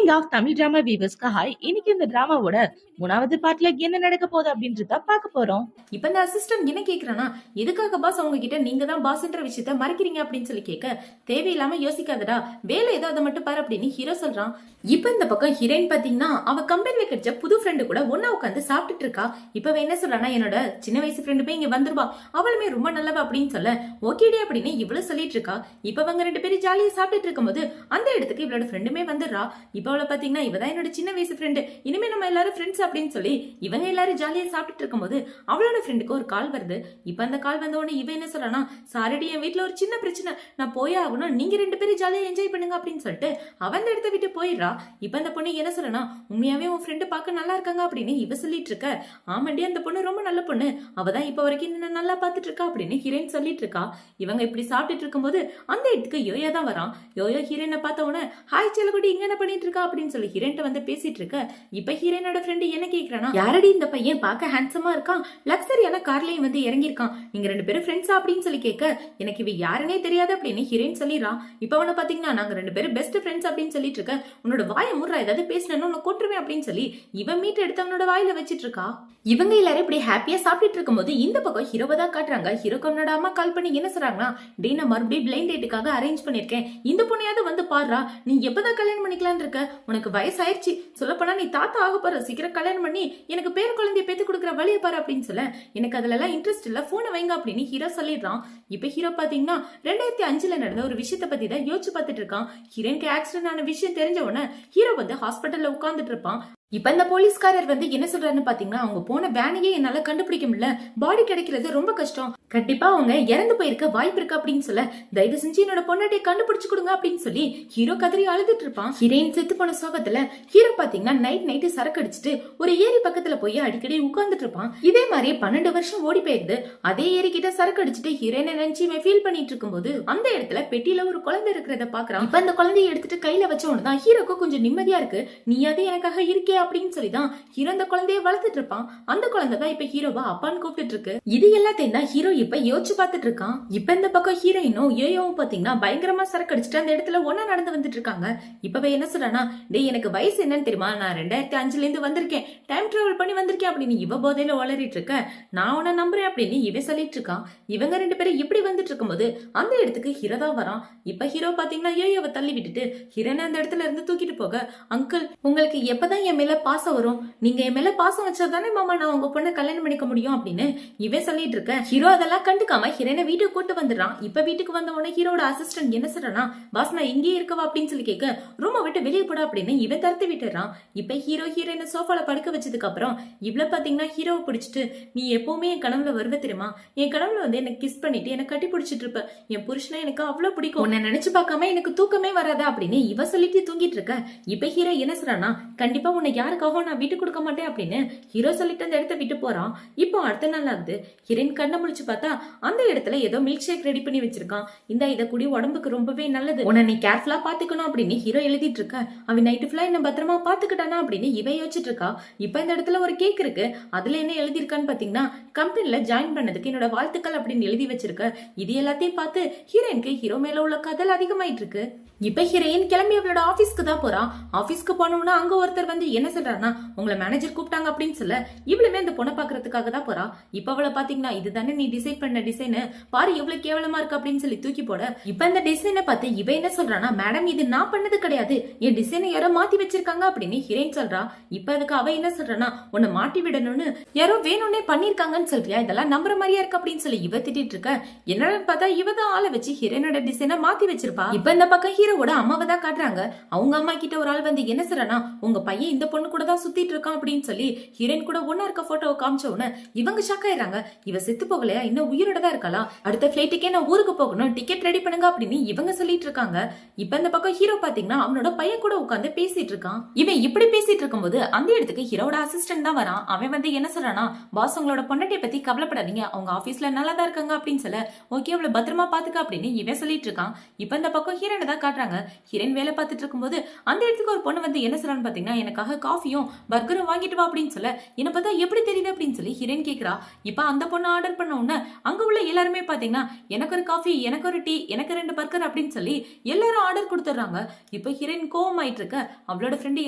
King of Tamil drama வீவர்ஸ்க்கு hi. இன்னைக்கு இந்த டிராமாவோட 3வது பார்ட்ல என்ன நடக்க போகுது அப்படின்றத பார்க்க போறோம். இப்ப இந்த அசிஸ்டன்ட் என்ன கேக்குறானா, எதுக்காக பாஸ் அவங்க கிட்ட நீங்க தான் பாஸ்ன்ற விஷயத்த மறைக்கிறீங்க அப்படின்னு சொல்லி கேட்க, தேவையில்லாம யோசிக்காதடா, வேலை ஏதோ அதை மட்டும் பாரு அப்படின்னு ஹீரோ சொல்றான். இப்ப இந்த பக்கம் ஹீரோயின் பாத்தீங்கன்னா அவ கம்பெனில கிடைச்ச புது ஃப்ரெண்டு கூட ஒன்னா உட்காந்து சாப்பிட்டுட்டு இருக்கா. இப்ப என்ன சொல்றானா, என்னோட சின்ன வயசு ஃப்ரெண்டுமே இங்க வந்துருவா, அவளுமே ரொம்ப நல்லவா அப்படின்னு சொல்ல, ஓகேடி அப்படின்னு இவ்வளவு சொல்லிட்டு இருக்கா. இப்ப அவங்க 2 பேரும் ஜாலியா சாப்பிட்டுட்டு இருக்கும்போது அந்த இடத்துக்கு இவளோட ஃப்ரெண்டுமே வந்துடுறா. இப்ப அவளை பாத்தீங்கன்னா இவதான் என்னோட சின்ன வயசு ஃப்ரெண்டு, இனிமே நம்ம எல்லாரும் ஃப்ரெண்ட்ஸ் அப்படின்னு சொல்லி இவங்க எல்லாரும் ஜாலியா சாப்பிட்டுட்டு இருக்கும்போது அவளோட ஃப்ரெண்டுக்கு ஒரு கால் வருது. இப்ப அந்த கால் வந்த உடனே இவ என்ன சொல்றானா, சாரடி என் வீட்டுல ஒரு சின்ன பிரச்சனை, நான் போயே ஆகணும், நீங்க 2 பேரும் ஜாலியா என்ஜாய் பண்ணுங்க அப்படின்னு சொல்லிட்டு அவன் அந்த இடத்த விட்டு போயிடுறா. இப்ப அந்த பொண்ணு என்ன சொல்றனா, உண்மையாவே உன் ஃப்ரெண்டு பார்க்க நல்லா இருக்காங்க அப்படின்னு இவ சொல்லிட்டு இருக்க. ஆமாண்டி, அந்த பொண்ணு ரொம்ப நல்ல பொண்ணு, அவதான் இப்ப வரைக்கும் என்ன நல்லா பாத்துட்டு இருக்கா அப்படின்னு ஹீரோயின் சொல்லிட்டு இருக்கா. இவங்க இப்படி சாப்பிட்டுட்டு இருக்கும்போது அந்த இடத்துக்கு யோயா தான் வரான். யோயோ ஹீரோயினை பார்த்த உடனே, ஹாய் செல்லகுடி, இங்க என்ன பண்ணிட்டு இருக்கா அப்படின்னு சொல்லி ஹீரோயின்ட்ட வந்து பேசிட்டு இருக்க. இப்ப ஹீரோயினோட ஃப்ரெண்டு என்ன கேக்குறானா, யாரடி இந்த பையன் பார்க்க ஹேண்ட்ஸமா இருக்கான், லக்ஸரியான கார்லயும் வந்து இறங்கியிருக்கான், நீங்க 2 பேரும் ஃப்ரெண்ட்ஸா அப்படின்னு சொல்லி கேட்க, எனக்கு இவ யாருன்னே தெரியாது அப்படின்னு ஹீரோயின் சொல்லிடுறான். இப்ப அவனை பாத்தீங்கன்னா, நாங்க 2 பேரும் பெஸ்ட் ஃப்ரெண்ட்ஸ் அப்படின்னு சொல்லிட்டு இருக்க, உன்னோட வாயை முறா, ஏதாவது பேசினு உன்னை கொட்டுருவேன் அப்படின்னு சொல்லி இவன் மீட் எடுத்து அவனோட வாயில வச்சிட்டு இருக்கா. இவங்க எல்லாரும் இப்படி ஹாப்பியா சாப்பிட்டுட்டு இருக்கும்போது இந்த பக்கம் ஹீரோவை தான் காட்டுறாங்க. ஹீரோக்கு அவனோட அம்மா கால் பண்ணி என்ன சொல்றாங்கன்னா, டே நான் மறுபடியும் பிளைண்ட் டேட்டுக்காக அரேஞ்ச் பண்ணிருக்கேன், இந்த பொண்ணையாவது வந்து பாடுறா, நீ எப்பதான் கல்யாணம் பண்ணிக்கலான்னு இருக்க, உனக்கு வயசாயிருச்சு, சொல்லப்போனா நீ தாத்தா ஆக போற, சீக்கிரம் கல்யாணம் பண்ணி எனக்கு பேர் குழந்தைய பேத்து கொடுக்குற வழியை பாரு அப்படின்னு சொல்ல, எனக்கு அதுல எல்லாம் இன்ட்ரெஸ்ட் இல்ல, போனை வைங்க அப்படின்னு ஹீரோ சொல்லிடுறான். இப்ப ஹீரோ பாத்தீங்கன்னா 2005 நடந்த ஒரு விஷயத்த பத்தி தான் யோசிச்சு பார்த்துட்டு இருக்கான். ஹீரோனுக்கு ஆக்சிடென்ட் ஆன விஷயம் தெரிஞ்ச உடனே ஹீரோ வந்து ஹாஸ்பிட்டல்ல உட்கார்ந்துட்டு இருப்பான். இப்ப இந்த போலீஸ்காரர் வந்து என்ன சொல்றாருன்னு பாத்தீங்கன்னா, அவங்க போன வேனையே என்னால கண்டுபிடிக்க முடியல, பாடி கிடைக்கிறது ரொம்ப கஷ்டம், கண்டிப்பா அவங்க இறந்து போயிருக்க வாய்ப்பு இருக்கு அப்படின்னு சொல்ல, தயவு செஞ்சு என்னோட பொண்ணாட்டியை கண்டுபிடிச்சு கொடுங்க அப்படின்னு சொல்லி ஹீரோ கதறி அழுதுட்டு இருப்பான். ஹீரோயின் செத்து போன சோகத்துல ஹீரோ பாத்தீங்கன்னா நைட்டு சரக்கு அடிச்சுட்டு ஒரு ஏரி பக்கத்துல போய் அடிக்கடி உட்கார்ந்துட்டு இருப்பான். இதே மாதிரி 12 வருஷம் ஓடி போயிருது. அதே ஏரி கிட்ட சரக்கு அடிச்சுட்டு ஹீரோயினை நினைச்சு இவன் ஃபீல் பண்ணிட்டு இருக்கும்போது அந்த இடத்துல பெட்டியில ஒரு குழந்தை இருக்கிறத பாக்குறான். இப்ப அந்த குழந்தையை எடுத்துட்டு கையில வச்ச உடனே ஹீரோக்கு கொஞ்சம் நிம்மதியா இருக்கு, நீயாவது எனக்காக இருக்கே அப்படின்னு சொல்லிதான் ஹீரோ அந்த குழந்தைய வளர்த்துட்டு இருப்பான். அந்த குழந்தை தான் இப்ப ஹீரோவா அப்பான்னு கூப்பிட்டு இருக்கு. இது எல்லாத்தையும் தான் ஹீரோ இப்ப யோசிச்சு பார்த்துட்டு இருக்கான். இப்ப இந்த பக்கம் ஹீரோயினும் யோயோவும் பாத்தீங்கன்னா பயங்கரமா சரக்கு அடிச்சுட்டு அந்த இடத்துல ஒன்னா நடந்து வந்துட்டு இருக்காங்க. இப்பவே என்ன சொல்றானா, டே எனக்கு வயசு என்னன்னு தெரியுமா, நான் 2005 இருந்து வந்திருக்கேன், டைம் டிராவல் பண்ணி வந்திருக்கேன் அப்படின்னு இவ போதையில வளரிட்டு இருக்க, நான் உன்னை நம்புறேன் அப்படின்னு இவ சொல்லிட்டு இருக்கான். இவங்க 2 பேரும் இப்படி வந்துட்டு இருக்கும்போது அந்த இடத்துக்கு ஹீரோ தான் வரான். இப்ப ஹீரோ பாத்தீங்கன்னா யோயோவை தள்ளி விட்டுட்டு ஹீரோனை அந்த இடத்துல இருந்து தூக்கிட்டு போக, அங்கிள் உங்களுக்கு எப்பதான் என் மேல பாசம் வரும், நீங்க என் மேல பாசம் வச்சாதானே மாமா நான் உங்க பொண்ணை கல்யாணம் பண்ணிக்க முடியும் அப்படின்னு இவன் சொல்லிட்டு இருக்க. ஹீரோ அதெல்லாம் கண்டுக்காம ஹீரோனை வீட்டுக்கு கூட்டு வந்துடுறான். இப்ப வீட்டுக்கு வந்த உடனே ஹீரோட அசிஸ்டன்ட் என்ன சொல்றானா, பாஸ் நான் இங்கே இருக்கவா அப்படின்னு சொல்லி கேட்க, ரூமை விட்டு வெளியே போட அப்படின்னு இவன் தடுத்து விட்டுறான். இப்ப ஹீரோ ஹீரோயினை சோஃபால படுக்க வச்சதுக்கு அப்புறம் இவ்வளவு பாத்தீங்கன்னா ஹீரோவை பிடிச்சிட்டு, நீ எப்பவுமே என் கனவுல வருவ தெரியுமா, என் கனவுல வந்து எனக்கு கிஸ் பண்ணிட்டு எனக்கு கட்டி பிடிச்சிட்டு இருப்ப, என் புருஷனை எனக்கு அவ்வளவு பிடிக்கும், உன்னை நினைச்சு பார்க்காம எனக்கு தூக்கமே வராதா அப்படின்னு இவ சொல்லிட்டு தூங்கிட்டு இருக்க. இப்ப ஹீரோ என்ன சொல்றானா, கண்டிப்பா உன்னை யாருக்காக நான் விட்டு கொடுக்க மாட்டேன் அப்படின்னு ஹீரோ சொல்லிட்டு அந்த இடத்த விட்டு போறான். இப்போ அடுத்த நாள் ஆகுது. ஹீரோயின் கண்ணை முழிச்சு பார்த்தா அந்த இடத்துல ஏதோ மில்க் ஷேக் ரெடி பண்ணி வச்சிருக்கான். இத குடி, உடம்புக்கு ரொம்பவே நல்லது, உன்னை நீ கேர்ஃபுல்லா பாத்துக்கணும் அப்படின்னு ஹீரோ எழுதிட்டு இருக்க. அவன் நைட்டு ஃபுல்லா என்ன பத்திரமா பாத்துக்கிட்டானா அப்படின்னு இவ யோசிச்சுட்டு இருக்கா. இப்ப இந்த இடத்துல ஒரு கேக் இருக்கு, அதுல என்ன எழுதிருக்கான்னு பாத்தீங்கன்னா, கம்பெனில ஜாயின் பண்ணதுக்கு என்னோட வாழ்த்துக்கள் அப்படின்னு எழுதி வச்சிருக்க. இது எல்லாத்தையும் பார்த்து ஹீரோயினுக்கு ஹீரோ மேல உள்ள காதல் அதிகமாயிட்டு இருக்கு. இப்ப ஹீரோயின் கிளம்பி அவளோட ஆபீஸ்க்கு தான் போறான். ஆபீஸ்க்கு போனோம்னா அங்க ஒருத்தர் வந்து என்ன சொல்றாருன்னா, உங்களை மேனேஜர் கூப்பிட்டாங்க அப்படின்னு சொல்ல, இவ்வளவுமே அந்த பொண்ணை பாக்குறதுக்காக தான் போறா. இப்ப அவளை பாத்தீங்கன்னா, இதுதானே நீ டிசைட் பண்ண டிசைன், பாரு எவ்வளவு கேவலமா இருக்கு அப்படின்னு சொல்லி தூக்கி போட, இப்ப இந்த டிசைனை பார்த்து இவ என்ன சொல்றானா, மேடம் இது நான் பண்ணது கிடையாது, என் டிசைனை யாரோ மாத்தி வச்சிருக்காங்க அப்படின்னு ஹீரோயின் சொல்றா. இப்ப அதுக்கு அவ என்ன சொல்றானா, உன்னை மாட்டி விடணும்னு யாரோ வேணும்னே பண்ணிருக்காங்கன்னு சொல்றியா, இதெல்லாம் நம்புற மாதிரியா இருக்கு அப்படின்னு சொல்லி இவ திட்டிட்டு இருக்க. என்னன்னு பார்த்தா இவதான் ஆளை வச்சு ஹீரோனோட டிசைனை மாத்தி வச்சிருப்பா. இப்ப இந்த பக்கம் ஹீரோவோட அம்மாவை தான் காட்டுறாங்க. அவங்க அம்மா கிட்ட ஒரு ஆள் வந்து என்ன சொல்றானா, உங்க பையன் இந்த பொண்ணு கூட தான் சுத்திட்டு இருக்கான் அப்படின்னு சொல்லி ஹீரோயின் கூட ஒன்னா இருக்க போட்டோவை காமிச்ச உடனே இவங்க ஷாக் ஆயிடுறாங்க. இவ செத்து போகலையா, இன்னும் உயிரோட தான் இருக்கலாம், அடுத்த பிளைட்டுக்கே நான் ஊருக்கு போகணும், டிக்கெட் ரெடி பண்ணுங்க அப்படின்னு இவங்க சொல்லிட்டு இருக்காங்க. இப்ப இந்த பக்கம் ஹீரோ பாத்தீங்கன்னா அவனோட பையன் கூட உட்காந்து பேசிட்டு இருக்கான். இவன் இப்படி பேசிட்டு இருக்கும்போது அந்த இடத்துக்கு ஹீரோட அசிஸ்டன்ட் தான் வரான். அவன் வந்து என்ன சொல்றானா, பாஸ் உங்களோட பொண்ணாட்டியை பத்தி கவலைப்படாதீங்க, அவங்க ஆபீஸ்ல நல்லா தான் இருக்காங்க அப்படின்னு சொல்ல, ஓகே அவ்வளவு பத்திரமா பாத்துக்க அப்படின்னு இவன் சொல்லிட்டு இருக்கான். இப்ப இந்த பக்கம் ஹீரோனை தான் காட்டுறாங்க. ஹீரோயின் வேலை பார்த்துட்டு இருக்கும்போது அந்த இடத்துக்கு ஒரு பொண்ணு வந்து என்ன சொல்றான்னு பாத்தீங்கன்னா, எனக்காக காஃபியும் பர்கரும் வாங்கிட்டு வா அப்படின்னு சொல்ல என்ன பார்த்தா எப்படி தெரியுது அப்படின்னு சொல்லி ஹீரோயின் கேக்குறா. இப்ப அந்த பொண்ணு ஆர்டர் பண்ண உடனே அங்க உள்ள எல்லாருமே பாத்தீங்கன்னா எனக்கு ஒரு காஃபி, எனக்கு ஒரு டீ, எனக்கு 2 பர்கர் அப்படின்னு சொல்லி எல்லாரும் ஆர்டர் கொடுத்துறாங்க. இப்ப ஹீரோயின் கோவம் ஆயிட்டு இருக்க அவளோட ஃப்ரெண்டு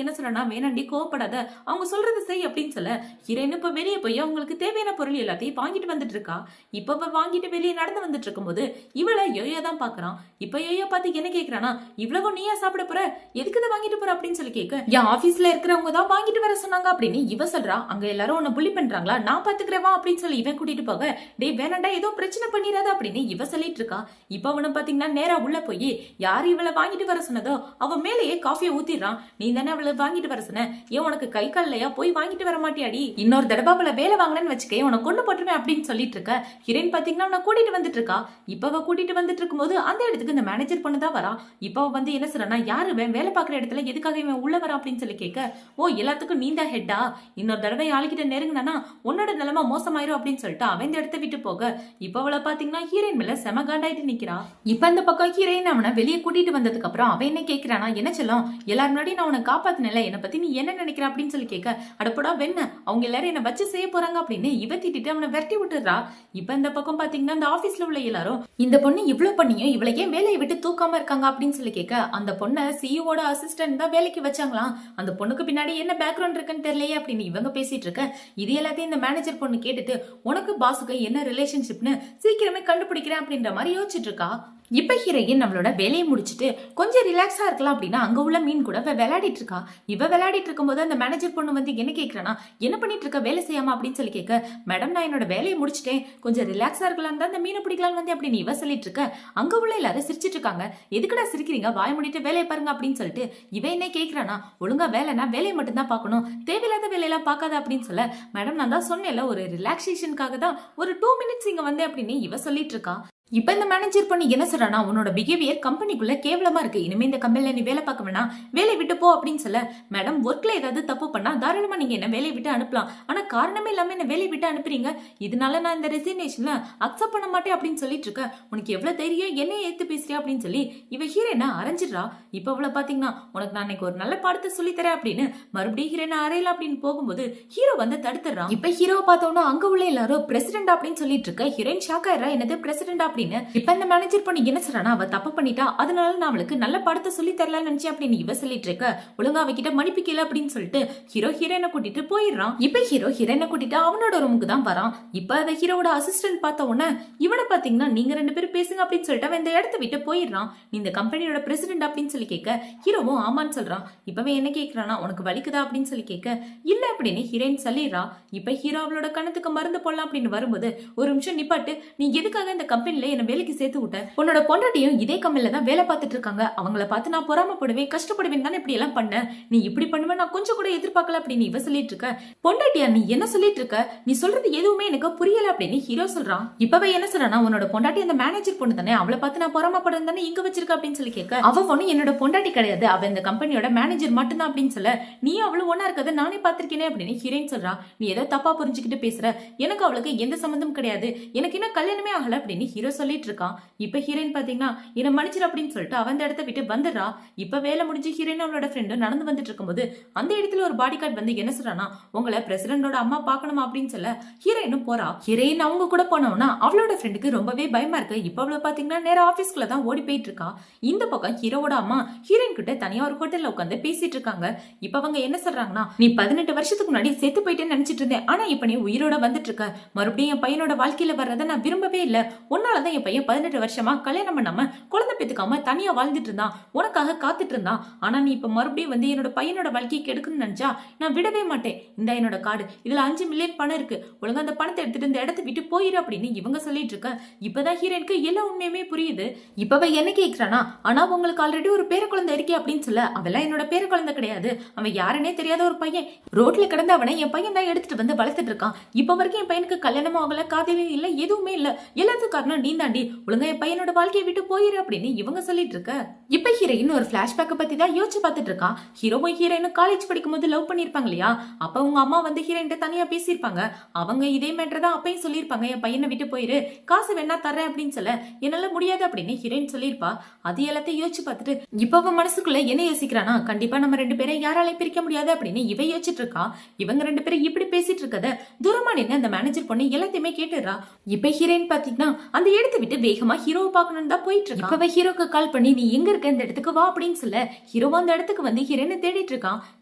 என்ன சொல்றா, வேணாண்டி கோவப்படாத, அவங்க சொல்றது செய் அப்படின்னு சொல்ல ஹீரோயின் இப்ப வெளியே போய் அவங்களுக்கு தேவையான பொருள் எல்லாத்தையும் வாங்கிட்டு வந்துட்டு இருக்கா. இப்ப வாங்கிட்டு வெளியே நடந்து வந்துட்டு இருக்கும் போது இவளை யோயோ தான் பாக்குறான். இப்ப யோயோ பார்த்து என்ன கேக்குறானா, இவ்வளவு நீயா சாப்பிட போற, எதுக்கு இதை வாங்கிட்டு போற அப்படின்னு சொல்லி கேட்க, என் ஆபீஸ்ல இருக்கிறவங்க தான் வாங்கிட்டு வர சொன்னாங்க அப்படின்னு இவ சொல்றா. அங்க எல்லாரும் உன்னை புள்ளி பண்றாங்களா, நான் பாத்துக்கிறவா அப்படின்னு சொல்லி இவன் கூட்டிட்டு போக, டேய் வேணாண்டா ஏதோ பிரச்சனை பண்ணிடாத அப்படின்னு இவ சொல்லிட்டு இருக்கா. இப்ப அவனை பாத்தீங்கன்னா நேரா உள்ள போய் யாரு இவளை வாங்கிட்டு வர சொன்னதோ அவ மேலேயே காஃபியை ஊத்திடுறான். நீ தானே அவளை வாங்கிட்டு வர சொன்ன, ஏன் உனக்கு கை கால் இல்லையா, போய் வாங்கிட்டு வர மாட்டியாடி, இன்னொரு தடவை அவளை வேலை வாங்கினேன்னு வச்சுக்க உனக்கு கொண்டு போட்டுருவேன் அப்படின்னு சொல்லிட்டு இருக்க. ஹீரோயின் பாத்தீங்கன்னா அவனை கூட்டிட்டு வந்துட்டு இருக்கா. இப்ப அவ கூட்டிட்டு வந்துட்டு இருக்கும்போது அந்த இடத்துக்கு இந்த மேனேஜர் பொண்ணு தான் வரா. இப்ப அவ வந்து என்ன சொல்றா, யாரு வேலை பாக்குற இடத்துல எதுக்காக இவன் உள்ள வரா அப்படின்னு சொல்லி கேட்க, ஓ எல்லாத்துக்கும் நீ தான் ஹெட்டா, இன்னொரு தடவை ஆளுகிட்ட நெருங்கினா உன்னோட நிலைமை மோசமாயிரும் அப்படின்னு சொல்லிட்டு அவன் இந்த இடத்த விட்டு போக, இப்ப அவளை பாத்தீங்கன்னா ஹீரோயின் மேல செம காண்டாயிட்டு நிக்கிறா. இப்ப அந்த பக்கம் ஹீரோயின் அவனை வெளியே கூட்டிட்டு வந்ததுக்கு அப்புறம் அவன் என்ன கேட்கிறானா, என்ன சொல்லும் எல்லாரும் முன்னாடி நான் உனக்கு காப்பாத்தினல, என்னை பத்தி நீ என்ன நினைக்கிற அப்படின்னு சொல்லி கேட்க, அடப்படா வெண்ண அவங்க எல்லாரும் என்ன வச்சு செய்ய போறாங்க அப்படின்னு இவ திட்டிட்டு அவனை விரட்டி விட்டுறா. இப்ப இந்த பக்கம் பாத்தீங்கன்னா அந்த ஆபீஸ்ல உள்ள எல்லாரும் இந்த பொண்ணு இவ்வளவு பண்ணியும் இவளை ஏன் வேலையை விட்டு தூக்காம இருக்காங்க அப்படின்னு சொல்லி கேட்க, அந்த பொண்ணை சிஇஓட அசிஸ்டன்ட் தான் வேலைக்கு வச்சாங்களாம், அந்த பொண்ணுக்கு பின்னாடி என்ன பேக்ரவுண்ட் இருக்குன்னு தெரியலையே அப்படின்னு இவங்க பேசிட்டு இருக்க. இது எல்லாத்தையும் இந்த மேனேஜர் பொண்ணு கேட்டுட்டு உனக்கு பாஸுக்கு என்ன ரிலேஷன்ஷிப்னு சீக்கிரமே கண்டுபிடிக்கிறேன் அப்படின்ற மாதிரி யோசிச்சுட்டு இருக்கா. இப்ப ஹீரோயின் நம்மளோட வேலையை முடிச்சுட்டு கொஞ்சம் ரிலாக்ஸா இருக்கலாம் அப்படின்னா அங்க உள்ள மீன் கூட விளையாடிட்டு இருக்கா. இவ விளையாடிட்டு இருக்கும் போது அந்த மேனேஜர் பொண்ணு வந்து என்ன கேட்கறானா, என்ன பண்ணிட்டு இருக்க, வேலை செய்யாம அப்படின்னு சொல்லி கேட்க, மேடம் நான் என்னோட வேலையை முடிச்சுட்டேன், கொஞ்சம் ரிலாக்ஸா இருக்கலாம் தான் இந்த மீனை பிடிக்கலாம் வந்து அப்படின்னு இவ சொல்லிட்டு இருக்க. அங்க உள்ள எல்லாரும் சிரிச்சிட்டு இருக்காங்க. எதுக்குடா சிரிக்கிறீங்க, வாய முடிட்டு வேலையை பாருங்க அப்படின்னு சொல்லிட்டு இவ என்ன கேட்கறானா, ஒழுங்கா வேலைனா வேலையை மட்டும் தான் பார்க்கணும், தேவையில்லாத வேலையெல்லாம் பார்க்காத அப்படின்னு சொல்ல, மேடம் நான் தான் சொன்னேன்ல ஒரு ரிலாக்ஸேஷனுக்காக தான் ஒரு 2 மினிட்ஸ் இங்க வந்தேன் அப்படின்னு இவ சொல்லிட்டு இருக்கா. இப்ப இந்த மேனேஜர் பண்ணி என்ன சொல்றானா, உன்னோட பிஹேவியர் கம்பெனிக்குள்ள கேவலமா இருக்கு, இனிமே இந்த கம்பெனில நீ வேலை பார்க்க வேணாம், வேலையை விட்டு போ அப்படின்னு சொல்ல, மேடம் ஒர்க்ல ஏதாவது தப்பு பண்ணா தாராளமா நீங்க என்ன வேலையை விட்டு அனுப்பலாம், ஆனா காரணமே இல்லாம என்ன வேலையை விட்டு அனுப்புறீங்க, இதனால நான் இந்த ரெசிக்னேஷன்ல அக்செப்ட் பண்ண மாட்டேன் அப்படின்னு சொல்லிட்டு இருக்க. உனக்கு எவ்வளவு தைரியம் என்ன ஏத்து பேசுறியா அப்படின்னு சொல்லி இவ ஹீரோயினை அரைஞ்சிடுறா. இப்ப அவளை பாத்தீங்கன்னா உனக்கு நான் இன்னைக்கு ஒரு நல்ல பாடத்தை சொல்லி தரேன் அப்படின்னு மறுபடியும் ஹீரோயினை அறையல அப்படின்னு போகும்போது ஹீரோ வந்து தடுத்துறான். இப்ப ஹீரோவை பார்த்தோம்னா அங்க உள்ள எல்லாரும் பிரசிடென்ட் அப்படின்னு சொல்லிட்டு இருக்க. ஹீரோயின் ஷாக் ஆயிரா, என்னது பிரசிடென்ட் அப்படின்னு. இப்ப இந்த மேனேஜர் பண்ணி என்ன சொல்றானா, அவ தப்பு பண்ணிட்டா, அதனால நான் அவளுக்கு நல்ல படத்தை சொல்லி தரலாம்னு நினைச்சு அப்படின்னு இவ சொல்லிட்டு இருக்க. ஒழுங்கா அவகிட்ட மன்னிப்பு கேளு அப்படின்னு சொல்லிட்டு ஹீரோ ஹீரோயினை கூட்டிட்டு போயிடுறான். இப்ப ஹீரோ ஹீரோயினை கூட்டிட்டு அவனோட ரூமுக்கு தான் வரான். இப்ப அந்த ஹீரோட அசிஸ்டன்ட் பார்த்த உடனே இவனை பாத்தீங்கன்னா நீங்க 2 பேரும் பேசுங்க அப்படின்னு சொல்லிட்டு அவன் இந்த இடத்த விட்டு போயிடுறான். நீ இந்த கம்பெனியோட பிரசிடென்ட் அப்படின்னு சொல்லி கேட்க ஹீரோவும் ஆமான்னு சொல்றான். இப்பவே என்ன கேட்கறானா, உனக்கு வலிக்குதா அப்படின்னு சொல்லி கேட்க, இல்ல அப்படின்னு ஹீரோயின் சொல்லிடுறா. இப்ப ஹீரோ அவளோட கணத்துக்கு மருந்து போடலாம் அப்படின்னு வரும்போது, ஒரு நிமிஷம் நிப்பாட்டு, நீ எதுக்காக இந்த கம்பெனில என்ன வேலைக்கு சேர்த்து விட்ட, உன்னோட பொண்டாட்டியும் இதே கம்பெனில தான் வேலை பார்த்துட்டு இருக்காங்க, அவங்கள பார்த்து நான் பொறாமப்படுவேன் கஷ்டப்படுவேன் தானே இப்படி எல்லாம் பண்ண, நீ இப்படி பண்ணுவேன் நான் கொஞ்சம் கூட எதிர்பார்க்கல அப்படின்னு இவ சொல்லிட்டு இருக்க. பொண்டாட்டியா நீ என்ன சொல்லிட்டு இருக்க, நீ சொல்றது எதுவுமே எனக்கு புரியல அப்படின்னு ஹீரோ சொல்றான். இப்பவே என்ன சொல்றானா, உன்னோட பொண்டாட்டி அந்த மேனேஜர் பொண்ணு தானே, அவளை பார்த்து நான் பொறாமப்படுறது தானே இங்க வச்சிருக்க அப்படின்னு சொல்லி கேட்க, அவ ஒண்ணு என்னோட பொண்டாட்டி கிடையாது, அவ இந்த கம்பெனியோட மேனேஜர் மட்டும்தான் அப்படின்னு சொல்ல, நீ அவளும் ஒன்னா இருக்கதை நானே பாத்திருக்கேனே அப்படின்னு ஹீரோயின் சொல்றா. நீ ஏதோ தப்பா புரிஞ்சுக்கிட்டு பேசுற, எனக்கு அவளுக்கு எந்த சம்பந்தம் கிடையாது, எனக்கு இன்னும் கல்யாணமே ஆகல அப்படின்னு ஹீரோ சொல்லிட்டு இருக்கான். இப்ப ஹீரோயின் பாத்தீங்கன்னா என்ன மன்னிச்சிரு அப்படின்னு சொல்லிட்டு அவன் அந்த இடத்த விட்டு வந்துடுறா. இப்ப வேலை முடிஞ்சு ஹீரோயின் அவளோட ஃப்ரெண்டு நடந்து வந்துட்டு இருக்கும்போது அந்த இடத்துல ஒரு பாடி கார்டு வந்து என்ன சொல்றானா, உங்களை பிரசிடென்டோட அம்மா பாக்கணுமா அப்படின்னு சொல்ல ஹீரோயினும் போறா. ஹீரோயின் அவங்க கூட போனோம்னா அவளோட ஃப்ரெண்டுக்கு ரொம்பவே பயமா இருக்கு. இப்ப அவளை பாத்தீங்கன்னா நேரா ஆபீஸ்க்குள்ள தான் ஓடி போயிட்டு இருக்கா. இந்த பக்கம் ஹீரோவோட அம்மா ஹீரோயின் கிட்ட தனியா ஒரு ஹோட்டல்ல உட்காந்து பேசிட்டு இருக்காங்க. இப்ப அவங்க என்ன சொல்றாங்கன்னா, நீ 18 வருஷத்துக்கு முன்னாடி செத்து போயிட்டேன்னு நினைச்சிட்டு இருந்தேன், ஆனா இப்ப நீ உயிரோட வந்துட்டு இருக்க, மறுபடியும் என் பையனோட வாழ்க்கையில வர்றதை நான் விரும்பவே இல்ல, உன்னாலதான் என் பையன் 18 வருஷமா கல்யாணம் பண்ணாம குழந்தை பெத்துக்காம தனியா வாழ்ந்துட்டு இருந்தான், உனக்காக காத்துட்டு இருந்தான், ஆனா நீ இப்ப மறுபடியும் வந்து என்னோட பையனோட வாழ்க்கையை கெடுக்கணும்னு நினைச்சா நான் விடவே மாட்டேன், இந்த என்னோட கார்டு, இதுல 5 மில்லியன் பணம் இருக்கு, ஒழுங்கா அந்த பணத்தை எடுத்துட்டு இந்த இடத்தை விட்டு போயிரு அப்படின்னு இவங்க சொல்லிட்டு இருக்க. இப்பதான் ஹீரோனுக்கு எல்லா உண்மையுமே புரியுது. இப்பவே என்ன கேக்குறானா, ஆனா உங்களுக்கு ஆல்ரெடி ஒரு பேர குழந்தை இருக்கே அப்படின்னு சொல்ல, அவெல்லாம் என்னோட பேர குழந்தை கிடையாது, அவன் யாருன்னே தெரியாத ஒரு பையன், ரோட்ல கிடந்து அவனை என் பையன் தான் எடுத்துட்டு வந்து வளர்த்துட்டு இருக்கான், இப்ப வரைக்கும் என் பையனுக்கு கல்யாணமும் ஆகல, காதலும் இல்ல, எதுவுமே இல்ல, எல்லாத்துக்கும் காரணம் நீ நீ தாண்டி, ஒழுங்கா என் பையனோட வாழ்க்கையை விட்டு போயிரு அப்படின்னு இவங்க சொல்லிட்டு இருக்க. இப்ப ஹீரோயின் ஒரு பிளாஷ்பேக்க பத்தி தான் யோசிச்சு பார்த்துட்டு இருக்கா. ஹீரோவும் ஹீரோயினும் காலேஜ் படிக்கும் போது லவ் பண்ணிருப்பாங்க இல்லையா, அப்ப உங்க அம்மா வந்து ஹீரோயின் தனியா பேசியிருப்பாங்க. அவங்க இதே மேட்டர் தான் அப்பயும் சொல்லியிருப்பாங்க, என் பையனை விட்டு போயிரு, காசு வேணா தரேன் அப்படின்னு சொல்ல என்னால முடியாது அப்படின்னு ஹீரோயின் சொல்லியிருப்பா. அது எல்லாத்தையும் யோசிச்சு பார்த்துட்டு இப்ப அவ மனசுக்குள்ள என்ன யோசிக்கிறானா, கண்டிப்பா நம்ம ரெண்டு பேரும் யாராலையும் பிரிக்க முடியாது அப்படின்னு இவ யோசிச்சுட்டு இருக்கா. இவங்க ரெண்டு பேரும் இப்படி பேசிட்டு இருக்கத தூரமா நின்று அந்த மேனேஜர் பொண்ணு எல்லாத்தையுமே கேட்டுறா. இப்ப ஹீரோயின் பாத்தீங்கன்னா அந்த இடத்தை விட்டு வேகமா ஹீரோவை பார்க்கணும்னு தான் போயிட்டு இருக்கா. இப்ப ஹீரோக்கு கால் பண்ணி நீ எங்க இருக்க, இந்த இடத்துக்கு வா அப்படின்னு சொல்ல ஹீரோவா அந்த இடத்துக்கு வந்து ஹீரோயினை தேடிட்டு இருக்கான்.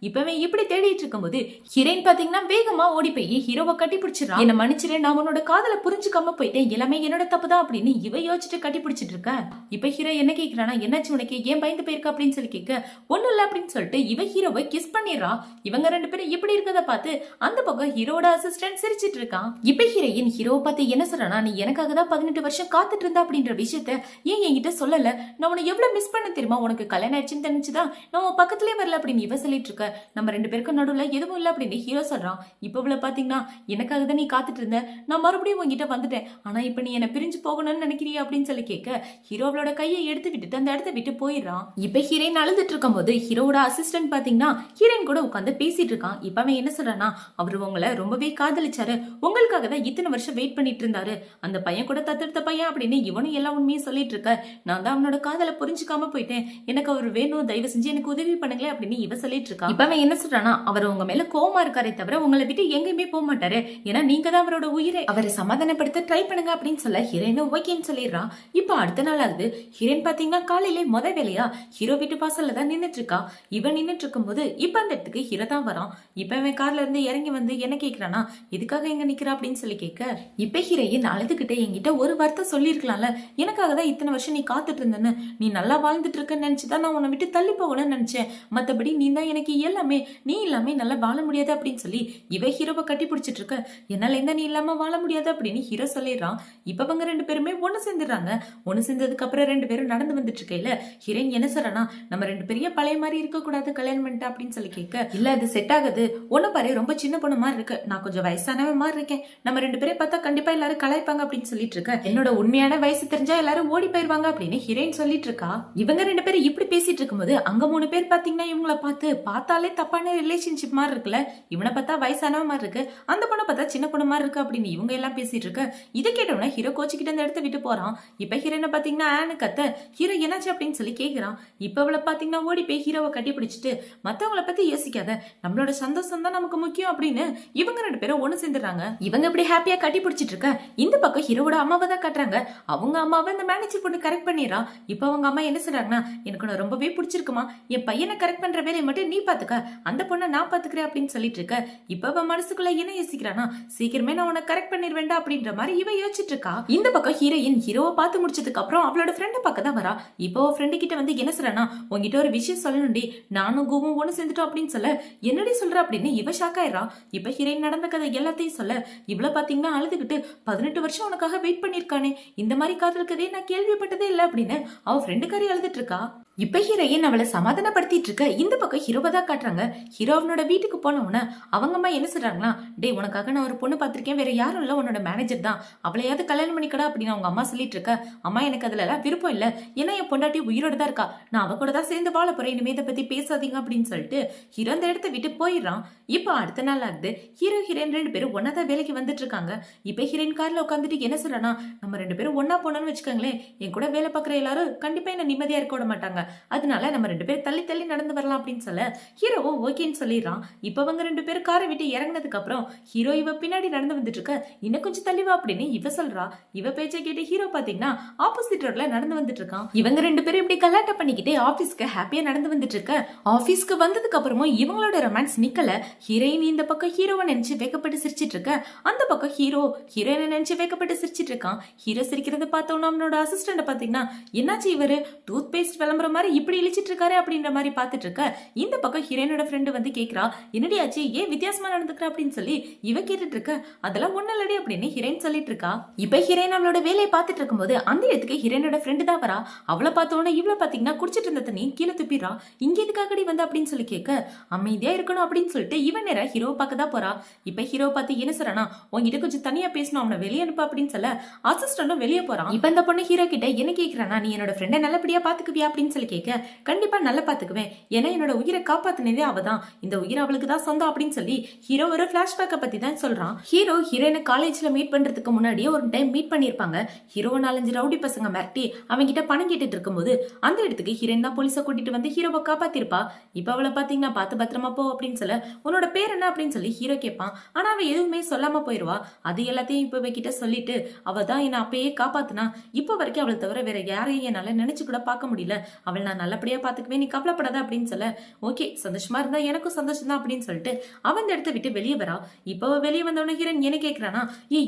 இப்பவே இப்படி தேடிட்டு இருக்கும் போது ஹீரோயின் பாத்தீங்கன்னா வேகமா ஓடி போய் ஹீரோவை கட்டி பிடிச்சிடா. என்ன மன்னிச்சிரு, நான் உன்னோட காதல புரிஞ்சுக்காம போயிட்டேன், எல்லாமே என்னோட தப்புதான் அப்படின்னு இவ யோசிச்சுட்டு கட்டி பிடிச்சிட்டு இருக்க. இப்ப ஹீரோ என்ன கேக்குறானா, என்னாச்சு உனக்கு, ஏன் பயந்து போயிருக்க அப்படின்னு சொல்லி கேட்க, ஒண்ணும் இல்ல அப்படின்னு சொல்லிட்டு இவ ஹீரோவை கிஸ் பண்ணிடுறா. இவங்க ரெண்டு பேரும் இப்படி இருக்கத பார்த்து அந்த பக்கம் ஹீரோட அசிஸ்டன்ட் சிரிச்சிட்டு இருக்கான். இப்ப ஹீரோயின் ஹீரோவை பார்த்து என்ன சொல்றானா, நீ எனக்காக தான் 18 வருஷம் காத்துட்டு இருந்தா அப்படின்ற விஷயத்த ஏன் என்கிட்ட சொல்லல, நான் உன்னை எவ்வளவு மிஸ் பண்ண தெரியுமா, உனக்கு கல்யாணம் ஆயிடுச்சுன்னு தெரிஞ்சுதான் நான் உன் பக்கத்துலயே வரல அப்படின்னு இவ சொல்லிட்டு இருக்க. நம்ம ரெண்டு பேருக்கும் நடுவுல எதுவும் இல்ல அப்படின்னு ஹீரோ சொல்றான். இப்ப இவ்வளவு பாத்தீங்கன்னா எனக்காக தான் நீ காத்துட்டு இருந்த, நான் மறுபடியும் உங்ககிட்ட வந்துட்டேன், ஆனா இப்ப நீ என்ன பிரிஞ்சு போகணும்னு நினைக்கிறியா அப்படின்னு சொல்லி கேட்க ஹீரோவோட கையை எடுத்து விட்டுட்டு அந்த இடத்த விட்டு போயிடுறான். இப்ப ஹீரோயின் அழுதுட்டு இருக்கும் போது ஹீரோட அசிஸ்டன்ட் பாத்தீங்கன்னா ஹீரோயின் கூட உட்காந்து பேசிட்டு இருக்கான். இப்ப அவன் என்ன சொல்றானா, அவரு உங்களை ரொம்பவே காதலிச்சாரு, உங்களுக்காக தான் இத்தனை வருஷம் வெயிட் பண்ணிட்டு இருந்தாரு, அந்த பையன் கூட தத்தெடுத்த பையன் அப்படின்னு இவனும் எல்லா உண்மையும் சொல்லிட்டு இருக்க. நான் தான் அவனோட காதலை புரிஞ்சுக்காம போயிட்டேன், எனக்கு அவர் வேணும், தயவு செஞ்சு எனக்கு உதவி பண்ணுங்களேன் அப்படின்னு இவ சொல்லிட்டு இருக்கா. இப்ப அவன் என்ன சொல்றானா, அவர் உங்க மேல கோவமா இருக்காரே தவிர உங்களை விட்டு எங்கேயுமே போக மாட்டாரு, ஏன்னா நீங்க தான் அவரோட உயிரை, அவரை சமாதானப்படுத்த ட்ரை பண்ணுங்க அப்படின்னு சொல்ல ஹீரோயினும் ஓகேன்னு சொல்லிடுறான். இப்ப அடுத்த நாள் ஆகுது. ஹீரோயின் பாத்தீங்கன்னா காலையில முத வேலையா ஹீரோ வீட்டு வாசல்ல தான் நின்னுட்டு இருக்கா. இவன் நின்னுட்டு இருக்கும் போது இப்ப அந்த இடத்துக்கு ஹீரோ தான் வரான். இப்ப அவன் கார்ல இருந்து இறங்கி வந்து என்ன கேக்குறானா, இதுக்காக எங்க நிக்கிறா அப்படின்னு சொல்லி கேட்க, இப்ப ஹீரோயின் அழுதுகிட்டே என்கிட்ட ஒரு வார்த்தை சொல்லிருக்கலாம்ல, எனக்காக தான் இத்தனை வருஷம் நீ காத்துட்டு இருந்தேன்னு, நீ நல்லா வாழ்ந்துட்டு இருக்கன்னு நினைச்சுதான் நான் உன்னை விட்டு தள்ளி போகணும்னு நினைச்சேன், மத்தபடி நீ தான் எனக்கு எல்லாமே, நீ இல்லாம நல்லா வாழ முடியாது அப்படின்னு சொல்லி இவ ஹீரோவை கட்டி பிடிச்சிட்டு இருக்க. என்னால இருந்தா நீ இல்லாம வாழ முடியாது அப்படின்னு ஹீரோ சொல்லிடுறான். இப்ப அவங்க ரெண்டு பேருமே ஒண்ணு சேர்ந்துடுறாங்க. ஒண்ணு சேர்ந்ததுக்கு அப்புறம் ரெண்டு பேரும் நடந்து வந்துட்டு இருக்கையில ஹீரோயின் என்ன சொல்றானா, நம்ம ரெண்டு பெரிய பழைய மாதிரி இருக்க கூடாது கல்யாணம் பண்ணிட்டு அப்படின்னு சொல்லி கேட்க, இல்ல அது செட் ஆகுது, ஒண்ணு பாரு ரொம்ப சின்ன பொண்ணு மாதிரி இருக்கு, நான் கொஞ்சம் வயசானவ மாதிரி இருக்கேன், நம்ம ரெண்டு பேரும் பார்த்தா கண்டிப்பா எல்லாரும் கலாய்ப்பாங்க அப்படின்னு சொல்லிட்டு இருக்க, என்னோட உண்மையான வயசு தெரிஞ்சா எல்லாரும் ஓடி போயிருவாங்க அப்படின்னு ஹீரோயின் சொல்லிட்டு இருக்கா. இவங்க ரெண்டு பேரும் இப்படி பேசிட்டு இருக்கும்போது அங்க 3 பேர் பாத்தீங்கன்னா இவங்கள பார்த்தாலே தப்பான ரிலேஷன்ஷிப் மாதிரி இருக்குல்ல, இவனை பார்த்தா வயசானவ மாதிரி இருக்கு, அந்த பொண்ணை பார்த்தா சின்ன பொண்ணு மாதிரி இருக்கு அப்படின்னு இவங்க எல்லாம் பேசிட்டு இருக்க. இதை கேட்டோம்னா ஹீரோ கோச்சிக்கிட்ட அந்த இடத்த விட்டு போறான். இப்ப ஹீரோனை பாத்தீங்கன்னா ஆனு கத்த, ஹீரோ என்னாச்சு அப்படின்னு சொல்லி கேக்குறான். இப்ப அவளை பாத்தீங்கன்னா ஓடி போய் ஹீரோவை கட்டி பிடிச்சிட்டு, மத்தவங்களை பத்தி யோசிக்காத, நம்மளோட சந்தோஷம் தான் நமக்கு முக்கியம் அப்படின்னு இவங்க ரெண்டு பேரும் ஒண்ணு சேர்ந்துடுறாங்க. இவங்க இப்படி ஹாப்பியா கட்டி பிடிச்சிட்டு இருக்க. இந்த பக்கம் ஹீரோவோட அம்மாவை தான் காட்டுறாங்க. அவங்க அம்மாவை இந்த மேனேஜர் பொண்ணு கரெக்ட் பண்ணிடுறான். இப்ப அவங்க அம்மா என்ன சொல்றாங்கன்னா, எனக்கு நான் ரொம்பவே பிடிச்சிருக்குமா, என் பையனை கரெக்ட் பண்ற வேலையை மட்டும் நீ பாத்துக்க, அந்த பொண்ணை நான் பாத்துக்கிறேன் அப்படின்னு சொல்லிட்டு இருக்க. இப்ப அவன் மனசுக்குள்ள என்ன யோசிக்கிறானா, சீக்கிரமே நான் உன்னை கரெக்ட் பண்ணிடுவேண்டா அப்படின்ற மாதிரி இவ யோசிச்சுட்டு இருக்கா. இந்த பக்கம் ஹீரோயின் ஹீரோவை பார்த்து முடிச்சதுக்கு அப்புறம் அவளோட ஃப்ரெண்டை பார்க்க தான் வரா. இப்போ ஃப்ரெண்டு கிட்ட வந்து என்ன சொல்றானா, உங்ககிட்ட ஒரு விஷயம் சொல்லணும்டி, நானும் கூவும் ஒண்ணு சேர்ந்துட்டோம் அப்படின்னு சொல்ல, என்னடி சொல்ற அப்படின்னு இவ ஷாக் ஆயிரா. இப்ப ஹீரோயின் நடந்த கதை எல்லாத்தையும் சொல்ல, இவ்வளவு பாத்தீங்கன்னா அழுதுகிட்டு, 18 வருஷம் உனக்காக வெயிட் பண்ணிருக்கானே, இந்த மாதிரி காதல் கதையை நான் கேள்விப்பட்டதே இல்லை அப்படின்னு அவ ஃப்ரெண்டுக்காரி அழுதுட்டு இருக்கா. இப்ப ஹீரோயின் அவளை சமாதானப்படுத்திட்டு இருக்க. இந்த பக்கம் ஹீரோவை தான் காட்டுறாங்க. ஹீரோ அவனோட வீட்டுக்கு போனவன அவங்க அம்மா என்ன சொல்றாங்களா, டே உனக்காக நான் ஒரு பொண்ணு பார்த்திருக்கேன், வேற யாரும் இல்ல, உன்னோட மேனேஜர் தான், அவளையாவது கல்யாணம் பண்ணிக்கடா அப்படின்னு அவங்க அம்மா சொல்லிட்டு இருக்க. அம்மா எனக்கு அதுல எல்லாம் விருப்பம் இல்ல, ஏன்னா என் பொண்டாட்டி உயிரோட தான் இருக்கா, நான் அவ கூட தான் சேர்ந்து வாழ போறேன், இனிமே இதை பத்தி பேசாதீங்க அப்படின்னு சொல்லிட்டு ஹீரோ அந்த இடத்த விட்டு போயிடுறான். இப்ப அடுத்த நாள் ஆகுது. ஹீரோ ஹீரோயின் ரெண்டு பேரும் ஒன்னாதான் வேலைக்கு வந்துட்டு இருக்காங்க. இப்ப ஹீரோயின் கார்ல உட்காந்துட்டு என்ன சொல்றானா, நம்ம ரெண்டு பேரும் ஒன்னா போனோம்னு வச்சுக்கோங்களேன், என் கூட வேலை பார்க்குற எல்லாரும் கண்டிப்பா என்ன நிம்மதியா இருக்க விட மாட்டாங்க, அதனால நம்ம ரெண்டு பேரும் தள்ளி தள்ளி நடந்து வரலாம் அப்படின்னு சொல்ல ஹீரோவும் ஓகேன்னு சொல்லிடுறான். இப்ப அவங்க ரெண்டு பேரும் காரை விட்டு இறங்கினதுக்கு அப்புறம் ஹீரோ இவ பின்னாடி நடந்து வந்துட்டு இருக்க. இன்னும் கொஞ்சம் தள்ளிவா அப்படின்னு இவ சொல்றா. இவ பேச்சை கேட்டு ஹீரோ பாத்தீங்கன்னா ஆப்போசிட் ரோட்ல நடந்து வந்துட்டு இருக்கான். இவங்க ரெண்டு பேரும் இப்படி கலாட்டா பண்ணிக்கிட்டே ஆபீஸ்க்கு ஹாப்பியா நடந்து வந்துட்டு இருக்க. ஆபீஸ்க்கு வந்ததுக்கு அப்புறமும் இவங்களோட ரொமான்ஸ் நிக்கல. ஹீரோயின் இந்த பக்கம் ஹீரோவை நினைச்சு வேக்கப்பட்டு சிரிச்சிட்டு இருக்க, அந்த பக்கம் ஹீரோ ஹீரோயினை நினைச்சு வேக்கப்பட்டு சிரிச்சிட்டு இருக்கான். ஹீரோ சிரிக்கிறத பார்த்தோம்னா அவனோட அசிஸ்டன்ட் பாத்தீங்கன்னா, என்னாச்சு இவரு டூத் பேஸ்ட் விளம்பரம் மாதிரி இப்படி இழிச்சிட்டு இருக்காரு அப்படின்ற மாதிரி பாத்துட்டு இருக்க இந்த பக்கம் ஹீரோனோட ஃப்ரெண்டு வந்து கேக்குறா, என்னடி ஆச்சு, ஏன் வித்தியாசமா நடந்துக்கிற அப்படின்னு சொல்லி இவ கேட்டுட்டு இருக்க. அதெல்லாம் ஒண்ணு இல்லடி அப்படின்னு ஹீரோயின் சொல்லிட்டு இருக்கா. இப்ப ஹீரோயின் அவளோட வேலையை பார்த்துட்டு இருக்கும்போது அந்த இடத்துக்கு ஹீரோனோட ஃப்ரெண்டு தான் வரா. அவளை பார்த்தோன்னே இவ்வளவு பாத்தீங்கன்னா குடிச்சிட்டு இருந்த தண்ணி கீழே துப்பிடுறா. இங்க எதுக்காகடி வந்து அப்படின்னு சொல்லி கேட்க, அமைதியா இருக்கணும் அப்படின்னு சொல்லிட்டு இவன் நேரா ஹீரோ பார்க்க தான் போறா. இப்ப ஹீரோ பார்த்து என்ன சொல்றானா, உங்ககிட்ட கொஞ்சம் தனியா பேசணும், அவனை வெளியே அனுப்ப அப்படின்னு சொல்ல அசிஸ்டன்டும் வெளியே போறான். இப்ப இந்த பொண்ணு ஹீரோ கிட்ட என்ன கேக்குறானா, நீ என்னோட ஃப்ரெண்டை நல்லபடியா பாத்துக்குவியா அப்படின்னு சொல்லி கேட்க, கண்டிப்பா நல்லா பாத்துக்குவேன், ஏன்னா என்னோட உயிரை காப்பாத்தினதே அவதான், இந்த உயிர் அவளுக்கு தான் சொந்தம் அப்படின்னு சொல்லி ஹீரோ ஒரு பிளாஷ்பேக்கை பத்தி தான் சொல்றான். ஹீரோ ஹீரோயினை காலேஜ்ல மீட் பண்றதுக்கு முன்னாடியே ஒரு டைம் மீட் பண்ணிருப்பாங்க. ஹீரோ 4-5 ரவுடி பசங்க மிரட்டி அவங்க கிட்ட பணம் கேட்டுட்டு இருக்கும்போது அந்த இடத்துக்கு ஹீரோயின் தான் போலீஸை கூட்டிட்டு வந்து ஹீரோவை காப்பாத்திருப்பா. இப்ப அவளை பாத்தீங்கன்னா பார்த்து பத்திரமா போ அப்படின்னு சொல்ல, உன்னோட பேர் என்ன அப்படின்னு சொல்லி ஹீரோ கேட்பான். ஆனா அவ எதுவுமே சொல்லாம போயிருவா. அது எல்லாத்தையும் இப்ப கிட்ட சொல்லிட்டு, அவ தான் என்ன அப்பயே காப்பாத்துனா, இப்ப வரைக்கும் அவளை தவிர வேற யாரையும் என்னால நினைச்சு கூட பார்க்க முடியல, அவள் நான் நல்லபடியா பாத்துக்குவேன், நீ கவலைப்படாத அப்படின்னு சொல்ல, ஓகே சந்தோஷமா இருந்தா எனக்கும் சந்தோஷம் தான் அப்படின்னு சொல்லிட்டு அவன் இந்த இடத்த விட்டு வெளியே வரா. இப்ப வெளியே வந்தவன ஹீரோயின் என்ன கேக்குறானா,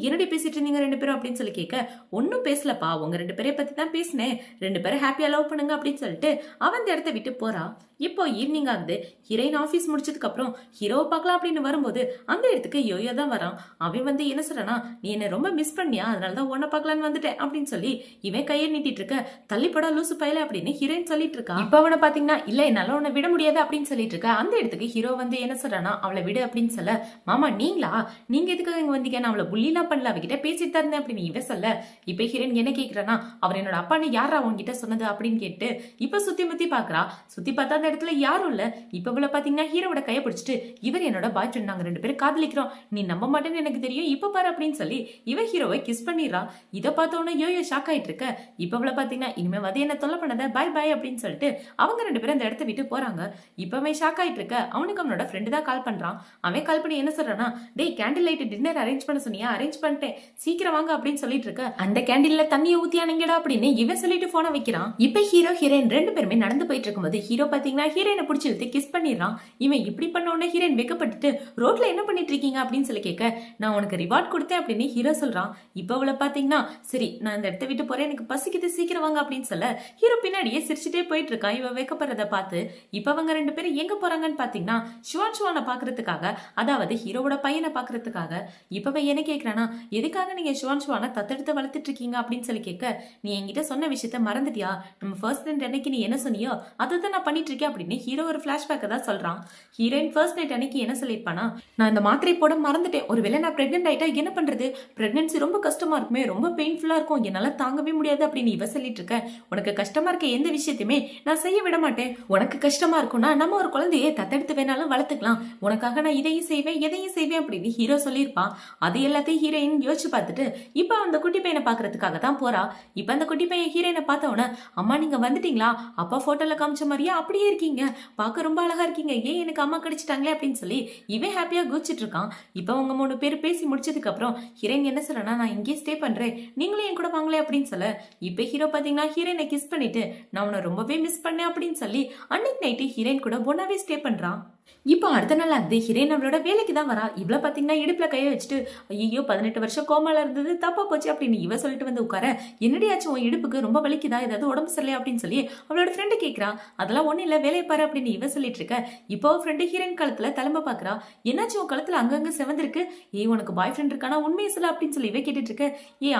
என்னடி பேசிட்டு இருந்தீங்க 2 பேரும் அப்படின்னு சொல்லி கேட்க, ஒன்னும் பேசலப்பா, உங்க 2 பேரை பத்தி தான் பேசினேன், 2 பேரும் ஹாப்பியா லவ் பண்ணுங்க அப்படின்னு சொல்லிட்டு அவன் இந்த இடத்த விட்டு போறா. இப்போ ஈவினிங் ஆகுது. ஹீரோயின் ஆபீஸ் முடிச்சதுக்கு அப்புறம் ஹீரோவை பார்க்கலாம் அப்படின்னு வரும்போது அந்த இடத்துக்கு யோயோ தான் வரான். அவன் வந்து என்ன சொல்றானா, நீ என்ன ரொம்ப மிஸ் பண்ணியா, அதனாலதான் உன்னை பார்க்கலான்னு வந்துட்டேன் அப்படின்னு சொல்லி இவன் கையை நீட்டிட்டு இருக்க, தள்ளிப்படா லூசு பயல அப்படின்னு ஹீரோயின் சொல்லிட்டு இருக்கா. இப்ப அவனை பாத்தீங்கன்னா, இல்ல என்னால உன்னை விட முடியாது அப்படின்னு சொல்லிட்டு இருக்க. அந்த இடத்துக்கு ஹீரோ வந்து என்ன சொல்றானா, அவளை விடு அப்படின்னு சொல்ல, மாமா நீங்களா, நீங்க எதுக்காக இங்க வந்தீங்க, நான் அவளை புள்ளிலாம் பண்ணல, அவகிட்ட பேசிட்டு தான் இருந்தேன் அப்படின்னு இவன் சொல்ல, இப்ப ஹீரோயின் என்ன கேக்குறானா, அவர் என்னோட அப்பான்னு யாரா அவன்கிட்ட சொன்னது அப்படின்னு கேட்டு இப்ப சுத்தி முத்தி பாக்குறா. சுத்தி பார்த்தா அந்த இடத்துல யாரும் இல்ல. இப்ப இவள பாத்தீங்கன்னா ஹீரோவோட கையை பிடிச்சிட்டு, இவர் என்னோட பாய் ஃப்ரெண்ட், நாங்க 2 பேரும் காதலிக்கிறோம், நீ நம்ப மாட்டேன்னு எனக்கு தெரியும், இப்ப பாரு அப்படின்னு சொல்லி இவ ஹீரோவை கிஸ் பண்ணிடுறா. இதை பார்த்தோன்னே யோயோ ஷாக் ஆயிட்டு இருக்க. இப்ப இவள பாத்தீங்கன்னா, இனிமே வந்து என்ன தொல்லை பண்ணாத, பாய் பாய் அப்படின்னு சொல்லிட்டு அவங்க 2 பேரும் அந்த இடத்த விட்டு போறாங்க. இப்பவே ஷாக் ஆயிட்டு இருக்க. அவனுக்கு அவனோட ஃப்ரெண்டு தான் கால் பண்றான். அவன் கால் பண்ணி என்ன சொல்றானா, டேய் கேண்டில் லைட் டின்னர் அரேஞ்ச் பண்ண சொன்னியா, அரேஞ்ச் பண்ணிட்டேன், சீக்கிரம் வாங்க அப்படின்னு சொல்லிட்டு இருக்க. அந்த கேண்டில்ல தண்ணியை ஊத்தியானங்கடா அப்படின்னு இவன் சொல்லிட்டு போன வைக்கிறான். இப்ப ஹீரோ ஹீரோயின் 2 பேருமே நடந்து போயிட்டு இருக்கும்போது ஹீரோ பாத்தீங்கன்னா ஹீரோயினை பிடிச்சி இழுத்து கிஸ் பண்ணிடுறான். இவன் இப்படி பண்ண உடனே ஹீரோயின் வெக்கப்பட்டுட்டு, ரோட்ல என்ன பண்ணிட்டு இருக்கீங்க அப்படின்னு சொல்லி கேட்க, நான் உனக்கு ரிவார்ட் கொடுத்தேன் அப்படின்னு ஹீரோ சொல்றான். இப்ப அவளை பாத்தீங்கன்னா, சரி நான் இந்த இடத்த விட்டு போறேன், எனக்கு பசிக்குது சீக்கிரம் வாங்க அப்படின்னு சொல்ல ஹீரோ பின்னாடியே சிரிச்சுட்டே போயிட்டு இருக்கான். இவ வெக்கப்படுறத பார்த்து இப்ப அவங்க 2 பேரும் எங்க போறாங்கன்னு பாத்தீங்கன்னா, ஷுவானை பாக்குறதுக்காக, அதாவது ஹீரோவோட பையனை பாக்குறதுக்காக. இப்ப என்ன கேக்குறானா, எதுக்காக நீங்க ஷுவானை தத்தெடுத்து வளர்த்துட்டு இருக்கீங்க அப்படின்னு சொல்லி கேட்க, நீ என்கிட்ட சொன்ன விஷயத்த மறந்துட்டியா, நம்ம ஃபர்ஸ்ட் நைட் அன்னைக்கு நீ என்ன சொன்னியோ அதை தான் நான் பண்ணிட்டு இருக்கேன் அப்படின்னு ஹீரோ ஒரு பிளாஷ்பேக்கை தான் சொல்றான். ஹீரோயின் ஃபர்ஸ்ட் நைட் அன்னைக்கு என்ன சொல்லிருப்பானா, நான் இந்த மாத்திரை போட மறந்துட்டேன், ஒருவேளை நான் பிரெக்னென்ட் ஆயிட்டா என்ன பண்றது, பிரெக்னன்சி ரொம்ப கஷ்டமா இருக்குமே, ரொம்ப பெயின்ஃபுல்லா இருக்கும், என்னால தாங்கவே முடியாது அப்படின்னு இவ சொல்லிட்டு இருக்க. உனக்கு கஷ்டமா இருக்க எந்த விஷயத்தையுமே நான் செய்ய விட மாட்டேன், உனக்கு கஷ்டமா இருக்கும்னா நம்ம ஒரு குழந்தையை தத்தெடுத்து வேணாலும் வளர்த்துக்கலாம், உனக்காக நான் இதையும் செய்வேன் எதையும் செய்வேன் அப்படின்னு ஹீரோ சொல்லியிருப்பான். அது எல்லாத்தையும் ஹீரோயின் யோசிச்சு பார்த்துட்டு இப்ப அந்த குட்டி பையனை பாக்குறதுக்காக தான் போறா. இப்ப அந்த குட்டி பையன் ஹீரோயினை பார்த்தவன, அம்மா நீங்க வந்துட்டீங்களா, அப்பா போட்டோல காமிச்ச மாதிரியா அப்படியே இருக்கீங்க, பார்க்க ரொம்ப அழகா இருக்கீங்க, ஏன் எனக்கு அம்மா கிடைச்சிட்டாங்களே அப்படின்னு சொல்லி இவன் ஹாப்பியா குதிச்சிட்டு இருக்கான். இப்ப அவங்க 3 பேர் பேசி முடிச்சதுக்கு அப்புறம் ஹீரோயின் என்ன சொல்றா, நான் இங்கே ஸ்டே பண்றேன், நீங்களும் என் கூட வாங்களே அப்படின்னு சொல்ல, இப்ப ஹீரோ பாத்தீங்கன்னா ஹீரோயினை கிஸ் பண்ணிட்டு, நான் உன்னை ரொம்பவே மிஸ் பண்ணேன் அப்படின்னு சொல்லி அன்னைக்கு நைட்டு ஹீரோயின் கூட ஒன்னாவே ஸ்டே பண்றான். இப்போ அடுத்த நாள் அது ஹீரோயின் அவளோட வேலைக்கு தான் வரா. இவ்வளோ பார்த்தீங்கன்னா இடுப்புல கையை வச்சுட்டு, ஐயோ 18 வருஷம் கோமால இருந்தது தப்பா போச்சு அப்படின்னு இவ சொல்லிட்டு வந்து உட்கார, என்னடியாச்சும் உன் இடுப்புக்கு ரொம்ப வலிக்குதா, ஏதாவது உடம்பு சரியில்லை அப்படின்னு சொல்லி அவளோட ஃப்ரெண்டு கேட்கறா. அதெல்லாம் ஒன்றும் இல்லை வேலையை பாரு அப்படின்னு இவ சொல்லிட்டு இருக்க. இப்போ ஃப்ரெண்டு ஹீரோயின் கழுத்துல தலம்ப பாக்குறா. என்னாச்சும் உன் கழுத்துல அங்கங்க செவந்திருக்கு, உனக்கு பாய் ஃப்ரெண்ட் இருக்கானா உண்மையை சொல்ல அப்படின்னு சொல்லி இவ கேட்டுட்டு இருக்க.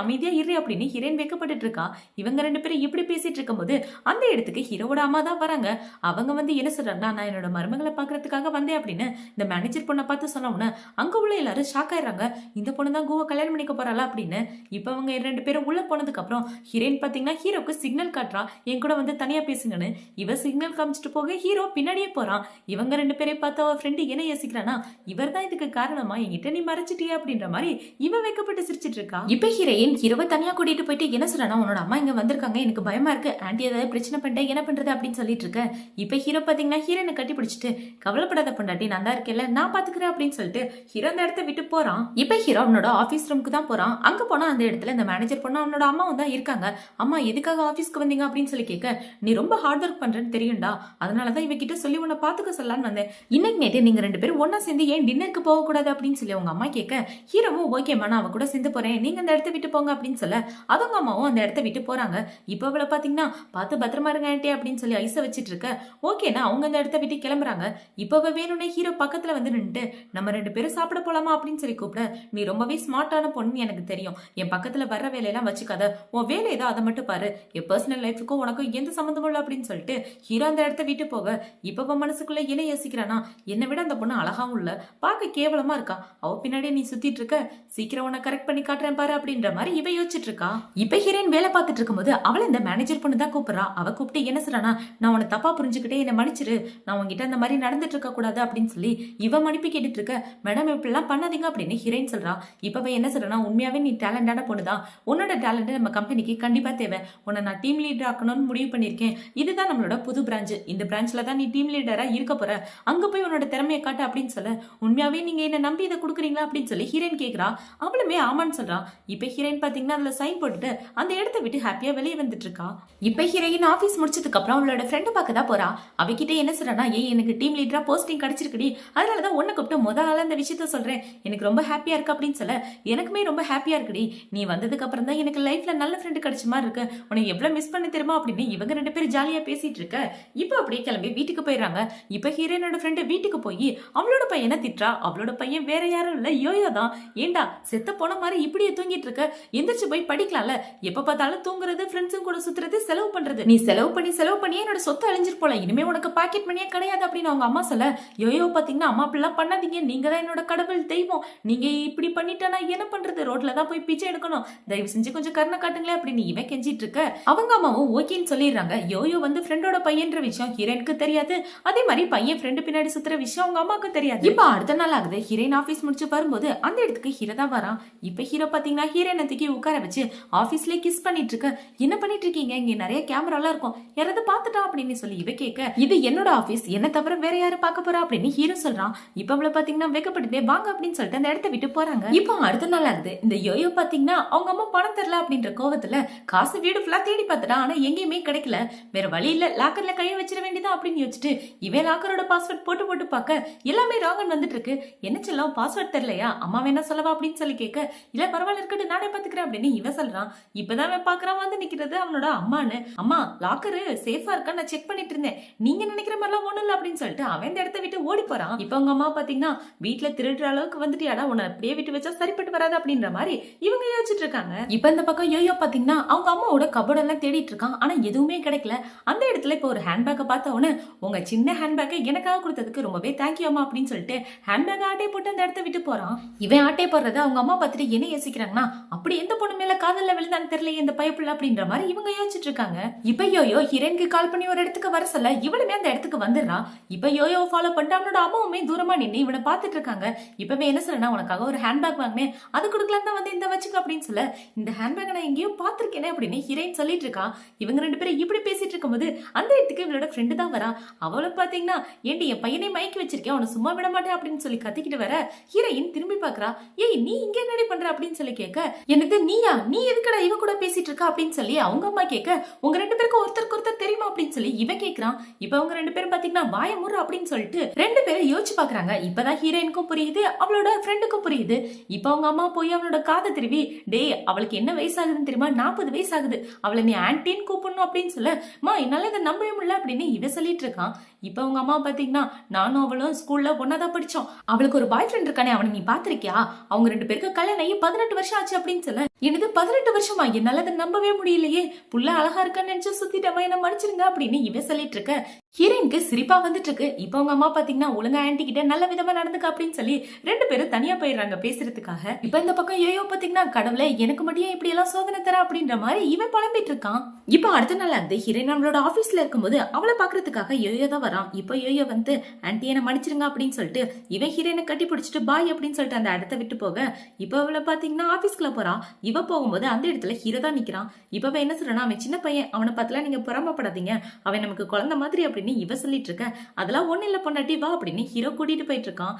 அமைதியா இரு அப்படின்னு ஹீரோயின் வைக்கப்பட்டு இருக்கா. இவங்க 2 பேரும் இப்படி பேசிட்டு இருக்கும் போது அந்த இடத்துக்கு ஹீரோவோட அம்மா தான் வராங்க. அவங்க வந்து என்ன சொல்றாங்கன்னா, நான் என்னோட மருமகளை பாக்குறதுக்காக வந்தேன் அப்படின்னு இந்த மேனேஜர் பொண்ணை பார்த்து சொன்ன அங்க உள்ள எல்லாரும் ஷாக் ஆயிடுறாங்க. இந்த பொண்ணு தான் கோவா கல்யாணம் பண்ணிக்க போறாளா அப்படின்னு. இப்ப அவங்க 2 பேரும் உள்ள போனதுக்கு அப்புறம் ஹீரோயின் பாத்தீங்கன்னா ஹீரோக்கு சிக்னல் காட்டுறா, என் கூட வந்து தனியா பேசுங்கன்னு. இவ சிக்னல் காமிச்சிட்டு போக ஹீரோ பின்னாடியே போறான். இவங்க 2 பேரையும் பார்த்து அவ ஃப்ரெண்டு என்ன யோசிக்கிறானா, இவர் தான் இதுக்கு காரணமா, என்கிட்ட நீ மறைச்சிட்டியா அப்படின்ற மாதிரி இவ வைக்கப்பட்டு சிரிச்சிட்டு இருக்கா. இப்ப ஹீரோயின் ஹீரோவை தனியா கூட்டிட்டு போயிட்டு என்ன சொல்றானா, உன்னோட அம்மா இங்க வந்திருக்காங்க, எனக்கு பயமா இருக்கு, ஆன்டி ஏதாவது பிரச்சனை பண்ணிட்டேன் என்ன பண்றது அப்படின்னு சொல்லிட்டு இருக்க. இப்ப ஹீரோ பாத்தீங்கன்னா ஹீரோனை கட்டி பிடிச்சிட்டு, கவலைப்படாத பொண்டாட்டி நான் தான் இருக்கேன்ல, நான் பாத்துக்கிறேன் அப்படின்னு சொல்லிட்டு ஹீரோ அந்த இடத்த விட்டு போறான். இப்ப ஹீரோ அவனோட ஆபீஸ் ரூமுக்கு தான் போறான். அங்க போனா அந்த இடத்துல இந்த மேனேஜர் பொண்ணு அவனோட அம்மாவும் தான் இருக்காங்க. அம்மா எதுக்காக ஆபீஸ்க்கு வந்தீங்க அப்படின்னு சொல்லி கேட்க, நீ ரொம்ப ஹார்ட் ஒர்க் பண்றேன்னு தெரியும்டா, அதனாலதான் இவகிட்ட சொல்லி உன்னை பாத்துக்க சொல்லலான்னு வந்தேன். இன்னைக்கு நேற்று நீங்க 2 பேரும் ஒன்னா சேர்ந்து ஏன் டின்னருக்கு போக கூடாது அப்படின்னு சொல்லி அவங்க அம்மா கேட்க, ஹீரோவும் ஓகேமா நான் அவ கூட சேர்ந்து போறேன், நீங்க அந்த இடத்த விட்டு போங்க அப்படின்னு சொல்ல அவங்க அம்மாவும் அந்த இடத்த விட்டு போறாங்க. இப்ப அவளை பாத்தீங்கன்னா பார்த்து பத்திரமா பாருங்க ஆண்டி அப்படின்னு சொல்லி ஐஸை வச்சிட்டு இருக்க. ஓகேனா அவங்க அந்த இடத்த விட்டு கிளம்புறாங்க. இப்ப வேணும்னே ஹீரோ பக்கத்துல வந்து நின்னுட்டு நம்ம 2 பேரும் சாப்பிட போலாமா அப்படின்னு சொல்லி கூப்பிட, நீ ரொம்பவே ஸ்மார்ட்டான பொண்ணு எனக்கு தெரியும், என் பக்கத்துல வர்ற வேலையெல்லாம் வச்சுக்காத, உன் வேலை ஏதோ அதை மட்டும் பாரு, என் பர்சனல் லைஃபுக்கும் உனக்கும் எந்த சம்மந்தமும் இல்லை அப்படின்னு சொல்லிட்டு ஹீரோ அந்த இடத்த விட்டு போக, இப்ப மனசுக்குள்ள என்ன யோசிக்கிறானா, என்னை விட அந்த பொண்ணு அழகாவும் இல்ல, பார்க்க கேவலமா இருக்கா, அவ பின்னாடியே நீ சுத்திட்டு இருக்க, சீக்கிரம் உன்னை கரெக்ட் பண்ணி காட்டுறேன் பாரு அப்படின்ற மாதிரி இவ யோசிச்சுட்டு இருக்கா. இப்ப ஹீரோயின் வேலை பார்த்துட்டு இருக்கும்போது அவளை இந்த மேனேஜர் பொண்ணு தான் கூப்பிடுறா. அவ கூப்பிட்டு என்ன சொல்றானா, நான் உன்னை தப்பா புரிஞ்சுக்கிட்டே என்னை மன்னிச்சிரு, நான் உங்ககிட்ட அந்த மாதிரி நடந்துட்டு இருக்க கூடாது அப்படின்னு சொல்லி இவ மன்னிப்பு கேட்டுட்டு இருக்க. மேடம் இப்படிலாம் பண்ணாதீங்க அப்படின்னு ஹீரோயின் சொல்றா. இப்ப என்ன சொல்றா, உண்மையாவே நீ டேலண்டான பொண்ணுதான், உன்னோட டேலண்ட் நம்ம கம்பெனிக்கு கண்டிப்பா தேவை, உன்னை நான் டீம் லீடர் ஆக்கணும்னு முடிவு பண்ணிருக்கேன், இதுதான் நம்மளோட புது பிரான்ச், இந்த பிரான்ச்ல தான் நீ டீம் லீடரா இருக்க போற, அங்க போய் உன்னோட திறமையை காட்டு அப்படின்னு சொல்ல, உண்மையாவே நீங்க என்ன நம்பி இதை கொடுக்குறீங்களா அப்படின்னு சொல்லி ஹீரோயின் கேக்குறா. அவளுமே ஆமான்னு சொல்றா. இப்ப ஹீரோயின் பாத்தீங்கன்னா அதுல சைன் போட்டுட்டு அந்த இடத்த விட்டு ஹாப்பியா வெளியே வந்துட்டு இருக்கா. இப்ப ஹீரோயின் ஆபீஸ் முடிச்சதுக்கு அப்புறம் அவளோட ஃப்ரெண்டு பார்க்க தான் போறா. அவகிட்ட என்ன சொல்றானா, எனக்கு டீம் லீடரா போஸ்டிங் கிடைச்சிருக்குடி, அதனாலதான் உன்னை கூப்பிட்டு முதல்ல அந்த விஷயத்த சொல்றேன், எனக்கு ரொம்ப ஹாப்பியா இருக்கு அப்படின்னு சொல்ல, எனக்குமே ரொம்ப ஹாப்பியா இருக்குடி, நீ வந்ததுக்கு அப்புறம் தான் எனக்கு லைஃப்ல நல்ல ஃப்ரெண்டு கிடைச்ச மாதிரி இருக்கு, உன்னை எவ்வளவு மிஸ் பண்ண தெரியுமா அப்படின்னு இவங்க 2 பேரும் ஜாலியா பேசிட்டு இருக்க. இப்ப அப்படியே கிளம்பி வீட்டுக்கு போயிடுறாங்க. இப்ப ஹீரோயினோட ஃப்ரெண்டு வீட்டுக்கு போய் அவளோட பையனை திட்டுறா. அவளோட பையன் வேற யாரும் இல்ல, யோயோ தான். ஏண்டா செத்த போன மாதிரி இப்படியே தூங்கிட்டு இருக்க, எந்திரிச்சு போய் படிக்கலாம்ல, எப்ப பார்த்தாலும் தூங்குறது, ஃப்ரெண்ட்ஸும் கூட சுத்துறது, செலவு பண்றது, நீ செலவு பண்ணி என்னோட சொத்து அழிஞ்சிட்டு போல, இனிமே உனக்கு பாக்கெட் மணியே கிடையாது அப்படின்னு அவங்க அம்மா சொல்ல, யோயோ பாத்தீங்கன்னா அம்மா அப்படிலாம் பண்ணாதீங்க, நீங்க தான் என்னோட கடவுள் தெய்வம், நீங்க இப்படி பண்ணிட்டா நான் என்ன பண்றது, ரோட்ல தான் போய் பிச்சை எடுக்கணும், தயவு செஞ்சு கொஞ்சம் கருணை காட்டுங்களே அப்படின்னு இவன் கெஞ்சிட்டு இருக்க. அவங்க அம்மாவும் ஓகேன்னு சொல்லிடுறாங்க. யோயோ வந்து ஃப்ரெண்டோட பையன்ற விஷயம் ஹீரோயினுக்கு தெரியாது, அதே மாதிரி பையன் ஃப்ரெண்டு பின்னாடி சுத்துற விஷயம் அவங்க அம்மாவுக்கு தெரியாது. இப்ப அடுத்த நாள் ஆகுது. ஹீரோயின் ஆபீஸ் முடிச்சு வரும்போது அந்த இடத்துக்கு ஹீரோ தான் வரான். இப்ப ஹீரோ பாத்தீங்கன்னா ஹீரோயினை தூக்கி உட்கார வச்சு ஆபீஸ்லயே கிஸ் பண்ணிட்டு இருக்க. என்ன பண்ணிட்டு இருக்கீங்க, இங்க நிறைய கேமராலாம் இருக்கும், யாராவது பாத்துட்டா அப்படின்னு சொல்லி இவ கேட்க, இது என்னோட ஆபீஸ், என்ன தவிர வேற யாரும் பார்க்க போறா அப்படின்னு ஹீரோ சொல்றான். இப்ப அவளை பாத்தீங்கன்னா வெக்கப்பட்டுட்டே வாங்க அப்படின்னு சொல்லிட்டு அந்த இடத்த விட்டு போறாங்க. இப்போ அடுத்த நாள் ஆகுது. இந்த யோயோ பாத்தீங்கன்னா அவங்க அம்மா பணம் தரல அப்படின்ற கோவத்துல காசு வீடு ஃபுல்லா தேடி பார்த்துட்டா, ஆனா எங்கேயுமே கிடைக்கல, வேற வழி இல்ல லாக்கர்ல கையை வச்சிட வேண்டியதா அப்படின்னு யோசிச்சுட்டு இவன் லாக்கரோட பாஸ்வேர்ட் போட்டு பார்க்க எல்லாமே ராங்கன் வந்துட்டு இருக்கு. என்ன செல்லம் பாஸ்வேர்ட் தெரியலையா, அம்மா வேணா சொல்லவா அப்படின்னு சொல்லி கேட்க, இல்ல பரவாயில்ல இருக்கட்டும் நானே பாத்துக்கிறேன் அப்படின்னு இவன் சொல்றான். இப்பதான் அவன் பாக்குறான் வந்து நிக்கிறது அவனோட அம்மான்னு. அம்மா லாக்கரு சேஃபா இருக்கா நான் செக் பண்ணிட்டு இருந்தேன், நீங்க நினைக்கிற மாதிரிலாம் ஒண்ணும் இல்ல அப்படின்னு சொல்லிட்டு அவன் இந்த இடத்த விட்டு ஓடி போறான். இப்ப அவங்க அம்மா பாத்தீங்கன்னா வீட்டுல திருடுற அளவுக்கு வந்துட்டியாடா, உன்னை அப்படியே விட்டு வச்சா சரிப்பட்டு வராது அப்படின்ற மாதிரி இவங்க யோசிச்சுட்டு இருக்காங்க. இப்ப இந்த பக்கம் யோயோ பாத்தீங்கன்னா அவங்க அம்மாவோட கபோர்ட் எல்லாம் தேடிட்டு இருக்கான், ஆனா எதுவுமே கிடைக்கல. அந்த இடத்துல இப்ப ஒரு ஹேண்ட்பேக்கை பார்த்த உடனே, உங்க சின்ன ஹேண்ட்பேக்கை எனக்காக கொடுத்ததுக்கு ரொம்பவே தேங்க்யூ அம்மா அப்படின்னு சொல்லிட்டு ஹேண்ட்பேக் ஆட்டை போட்டு அந்த இடத்த விட்டு போறான். இவன் ஆட்டை போடுறத அவங்க அம்மா பார்த்துட்டு என்ன யோசிக்கிறாங்கன்னா, அப்படி எந்த பொண்ணு மேல காதல்ல விழுந்தான்னு தெரியல இந்த பயப்புல அப்படின்ற மாதிரி இவங்க யோசிச்சுட்டு இருக்காங்க. இப்ப யோயோ ஹீரோயினுக்கு கால் பண்ணி ஒரு இடத்துக்கு வர சொல்ல இவளுமே அந்த இடத்துக்கு வந்துடுறா. இப்ப யோயோ ஃபாலோ பண்ணிட்டு அவனோட அம்மாவுமே தூரமா நின்று இவனை பார்த்துட்டு இருக்காங்க. இப்பவே என்ன சொல்றா, உனக்காக ஒரு ஹேண்ட்பேக் வாங்கினேன், அது கொடுக்கலாம் தான் வந்து இந்த வச்சுக்க அப்படின்னு சொல்ல, இந்த ஹேண்ட்பேக் நான் எங்கேயோ பாத்திருக்கேனே அப்படின்னு ஹீரோயின் சொல்லிட்டு இருக்கா. இவங்க 2 பேரும் இப்படி பேசிட்டு இருக்கும்போது அந்த இடத்துக்கு இவளோட ஃப்ரெண்டு தான் வரா. அவளை பாத்தீங்கன்னா, ஏண்டி என் பையனை மயக்கி வச்சிருக்கேன், அவனை சும்மா விட மாட்டேன் அப்படின்னு சொல்லி கத்திக்கிட்டு வர, ஹீரோயின் திரும்பி பாக்குறா. ஏய் நீ இங்க என்னடி பண்ற அப்படின்னு சொல்லி கேட்க, எனக்கு நீயா, நீ எதுக்கடா இவ கூட பேசிட்டு இருக்கா அப்படின்னு சொல்லி அவங்க அம்மா கேட்க, உங்க 2 பேருக்கும் ஒருத்தருக்கு ஒருத்தர் தெரியுமா அப்படின்னு சொல்லி இவன் கேக்குறான். இப்ப அவங்க 2 பேரும் பாத்தீங்கன்னா வாய முறு அப்படின்னு சொல்லிட்டு 2 பேரும் யோசிச்சு பாக்குறாங்க. இப்பதான் ஹீரோயினுக்கும் புரியுது, அவளோட ஃப்ரெண்டுக்கும் புரியுது. இப்ப அவங்க அம்மா போய் அவளோட காதை திருவி, டே அவளுக்கு என்ன வயசு ஆகுதுன்னு தெரியுமா, 40 வயசு ஆகுது, அவளை நீ ஆன்டின்னு கூப்பிடணும் அப்படின்னு சொல்ல, மா என்னால இதை நம்பவே முடியல அப்படின்னு இவ சொல்லிட்டு இருக்கான். இப்ப அவங்க அம்மா பாத்தீங்கன்னா, நானும் அவளும் ஸ்கூல்ல ஒன்னாதான் படிச்சோம், அவளுக்கு ஒரு பாய் ஃப்ரெண்ட் இருக்கானே அவனை நீ பாத்திருக்கியா, அவங்க 2 பேருக்கு கல்யாணம் ஆகி 18 வருஷம் ஆச்சு அப்படின்னு சொல்ல, எனது 18 வருஷமா, என்னால அதை நம்பவே முடியலையே, புள்ள அழகா இருக்கான்னு நினைச்சு சுத்திட்டவன் என்ன மன்னிச்சிருங்க அப்படின்னு இவ சொல்லிட்டு இருக்க. ஹீரோயினுக்கு சிரிப்பா வந்துட்டு இருக்கு. இப்ப அவங்க அம்மா பாத்தீங்கன்னா, ஒழுங்கா ஆன்டி கிட்ட நல்ல விதமா நடந்துக்க அப்படின்னு சொல்லி 2 பேரும் தனியா போயிடுறாங்க பேசுறதுக்காக. இப்ப இந்த பக்கம் யோயோ பாத்தீங்கன்னா, கடவுளே எனக்கு மட்டும் இப்படி எல்லாம் சோதனை தர அப்படின்ற மாதிரி இவன் புலம்பிட்டு இருக்கான். இப்ப அடுத்த நாள் ஆகுது. ஹீரோயின் அவளோட ஆபீஸ்ல இருக்கும்போது அவளை பாக்குறதுக்காக யோயோ தான் வரான். இப்ப யோயோ வந்து, ஆன்டி என்ன மன்னிச்சிருங்க அப்படின்னு சொல்லிட்டு இவன் ஹீரோயினை கட்டி பிடிச்சிட்டு பாய் அப்படின்னு சொல்லிட்டு அந்த இடத்த விட்டு போக, இப்ப அவளை பாத்தீங்கன்னா ஆபீஸ்க்குள்ள போறான். இவ போகும்போது அந்த இடத்துல ஹீரோ தான் நிக்கிறான். இப்ப என்ன சொல்றானா, அவன் சின்ன பையன், அவனை பார்த்துலாம் நீங்க பொறாமப்படாதீங்க, அவன் நமக்கு குழந்தை மாதிரி அப்படின்னு இவ சொல்லிட்டு இருக்க. அதெல்லாம் ஒண்ணு இல்ல பொண்டாட்டி வா அப்படின்னு ஹீரோ கூட்டிட்டு போயிட்டு இருக்கான்.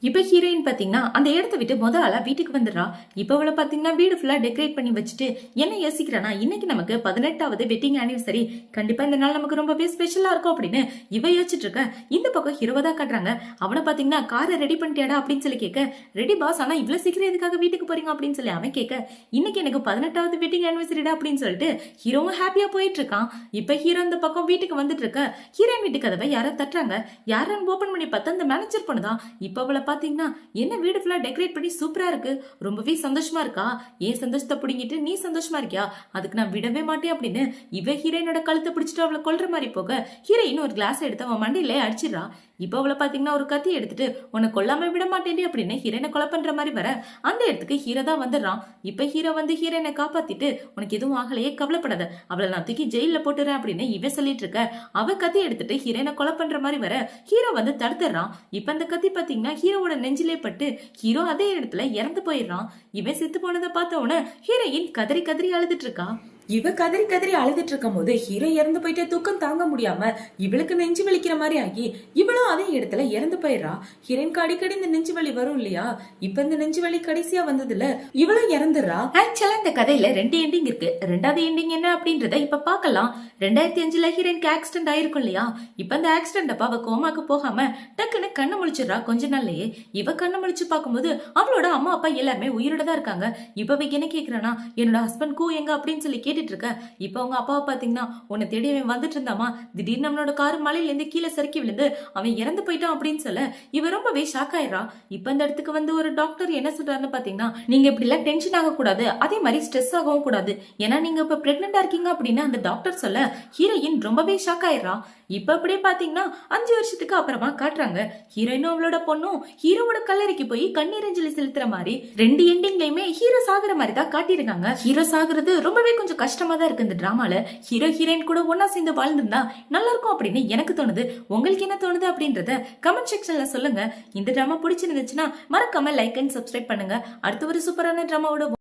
இப்ப ஹீரோயின் பாத்தீங்கன்னா அந்த இடத்த விட்டு முதல் ஆளா வீட்டுக்கு வந்துடுறா. இப்ப அவளை பாத்தீங்கன்னா வீடு ஃபுல்லா டெக்கரேட் பண்ணி வச்சுட்டு என்ன யோசிக்கிறானா, இன்னைக்கு நமக்கு 18வது வெட்டிங் ஆனிவர்சரி, கண்டிப்பா இந்த நாள் நமக்கு ரொம்பவே ஸ்பெஷலா இருக்கும் அப்படின்னு இவ யோசிச்சுட்டு இருக்க. இந்த பக்கம் ஹீரோவை தான் காட்டுறாங்க. அவனை பாத்தீங்கன்னா காரை ரெடி பண்ணிட்டியாடா அப்படின்னு சொல்லி கேட்க, ரெடி பாஸ், ஆனா இவ்வளவு சீக்கிரம் எதுக்காக வீட்டுக்கு போறீங்க அப்படின்னு சொல்லி அவன் கேட்க, இன்னைக்கு எனக்கு 18வது வெட்டிங் ஆனிவர்சரிடா அப்படின்னு சொல்லிட்டு ஹீரோவும் ஹாப்பியா போயிட்டு இருக்கான். இப்ப ஹீரோ இந்த பக்கம் வீட்டுக்கு வந்துட்டு இருக்க. ஹீரோயின் வீட்டு கதவை யாரோ தட்டுறாங்க. யாரும் ஓபன் பண்ணி பார்த்தா அந்த மேனேஜர் பொண்ணுதான். இப்ப அவளை பாத்தீங்கன்னா, என்ன வீடு ஃபுல்லா டெக்கரேட் பண்ணி சூப்பரா இருக்கு, ரொம்பவே சந்தோஷமா இருக்கா, ஏன் சந்தோஷத்தை புடிங்கிட்டு நீ சந்தோஷமா இருக்கியா, அதுக்கு நான் விடவே மாட்டேன் அப்படின்னு இவ ஹீரோயினோட கழுத்தை பிடிச்சிட்டு அவளை கொல்ற மாதிரி போக, ஹீரோயின் ஒரு கிளாஸ் எடுத்து அவன் மண்டியில அடிச்சிடறா. இப்ப அவளை பாத்தீங்கன்னா ஒரு கத்தி எடுத்துட்டு உன்னை கொல்லாம விட மாட்டேன் அப்படின்னு ஹீரோயினை கொலை பண்ற மாதிரி வர, அந்த இடத்துக்கு ஹீரோ தான் வந்துடுறான். இப்ப ஹீரோ வந்து ஹீரோயினை காப்பாத்திட்டு, உனக்கு எதுவும் ஆகலையே, கவலைப்படாத, அவளை நான் தூக்கி ஜெயில போட்டுறேன் அப்படின்னு இவன் சொல்லிட்டு இருக்க. அவ கத்தி எடுத்துட்டு ஹீரோயினை கொலை பண்ற மாதிரி வர, ஹீரோ வந்து தடுத்துறான். இப்ப அந்த கத்தி பாத்தீங்கன்னா ஹீரோவோட நெஞ்சிலே பட்டு ஹீரோ அதே இடத்துல இறந்து போயிடுறான். இவன் செத்து போனதை பார்த்த உடனே ஹீரோயின் கதறி கதறி அழுதுட்டு இருக்கா. இவ கதறி கதறி அழுதுட்டு இருக்கும் போது ஹீரோ இறந்து போயிட்டு தூக்கம் தாங்க முடியாம இவளுக்கு நெஞ்சு வலிக்கிற மாதிரி ஆகி இவளும் அதே இடத்துல இறந்து போயிடுறா. ஹீரோயினுக்கு அடிக்கடி இந்த நெஞ்சு வலி வரும் இல்லையா, இப்ப இந்த நெஞ்சு வலி கடைசியா வந்ததுல இவளும் இறந்துடுறா. ஆக்சுவலா இந்த கதையில 2 எண்டிங் இருக்கு. 2வது எண்டிங் என்ன அப்படின்றத இப்ப பாக்கலாம். 2005ல ஹீரோயினுக்கு ஆக்சிடென்ட் ஆயிருக்கும் இல்லையா, இப்ப அந்த ஆக்சிடென்ட் அப்ப அவ கோமாக்கு போகாம டக்குன்னு கண்ணு முழிச்சிடறா. கொஞ்ச நாள்லயே இவ கண்ணு முழிச்சு பார்க்கும்போது அவளோட அம்மா அப்பா எல்லாருமே உயிரோட தான் இருக்காங்க. இப்ப என்ன கேக்குறானா, என்னோட ஹஸ்பண்ட் கூ எங்க அப்படின்னு சொல்லி கேட்டுட்டு இருக்க. இப்ப அவங்க அப்பாவை பாத்தீங்கன்னா, உன்னை தேடி அவன் வந்துட்டு இருந்தாமா, திடீர்னு நம்மளோட கார் மலையில இருந்து கீழே சறுக்கி விழுந்து அவன் இறந்து போயிட்டான் அப்படின்னு சொல்ல இவ ரொம்பவே ஷாக் ஆயிரா. இப்ப இந்த இடத்துக்கு வந்து ஒரு டாக்டர் என்ன சொல்றாருன்னு பாத்தீங்கன்னா, நீங்க இப்படி எல்லாம் டென்ஷன் ஆக கூடாது, அதே மாதிரி ஸ்ட்ரெஸ் ஆகவும் கூடாது, ஏன்னா நீங்க இப்ப பிரெக்னெண்டா இருக்கீங்க அப்படின்னு அந்த டாக்டர் சொல்ல ஹீரோயின் ரொம்பவே ஷாக் ஆயிரா. இப்ப அப்படியே பாத்தீங்கன்னா 5 வருஷத்துக்கு அப்புறமா காட்டுறாங்க. ஹீரோயினும் அவளோட பொண்ணும் ஹீரோவோட கல்லறைக்கு போய் கண்ணீர் அஞ்சலி செலுத்துற மாதிரி 2 எண்டிங்லயுமே ஹீரோ சாகுற மாதிரி தான் காட்டியிருக்காங்க. ஹீரோ சாகுறது ரொம்பவே கொஞ்சம் கஷ்டமா தான் இருக்கு இந்த டிராமால. ஹீரோ ஹீரோயின் கூட ஒன்னா சேர்ந்து வாழ்ந்திருந்தா நல்லா இருக்கும் அப்படின்னு எனக்கு தோணுது. உங்களுக்கு என்ன தோணுது அப்படின்றத கமெண்ட் செக்ஷன்ல சொல்லுங்க. இந்த டிராமா பிடிச்சிருந்துச்சுன்னா மறக்காம லைக் அண்ட் சப்ஸ்கிரைப் பண்ணுங்க. அடுத்த ஒரு சூப்பரான டிராமாவோட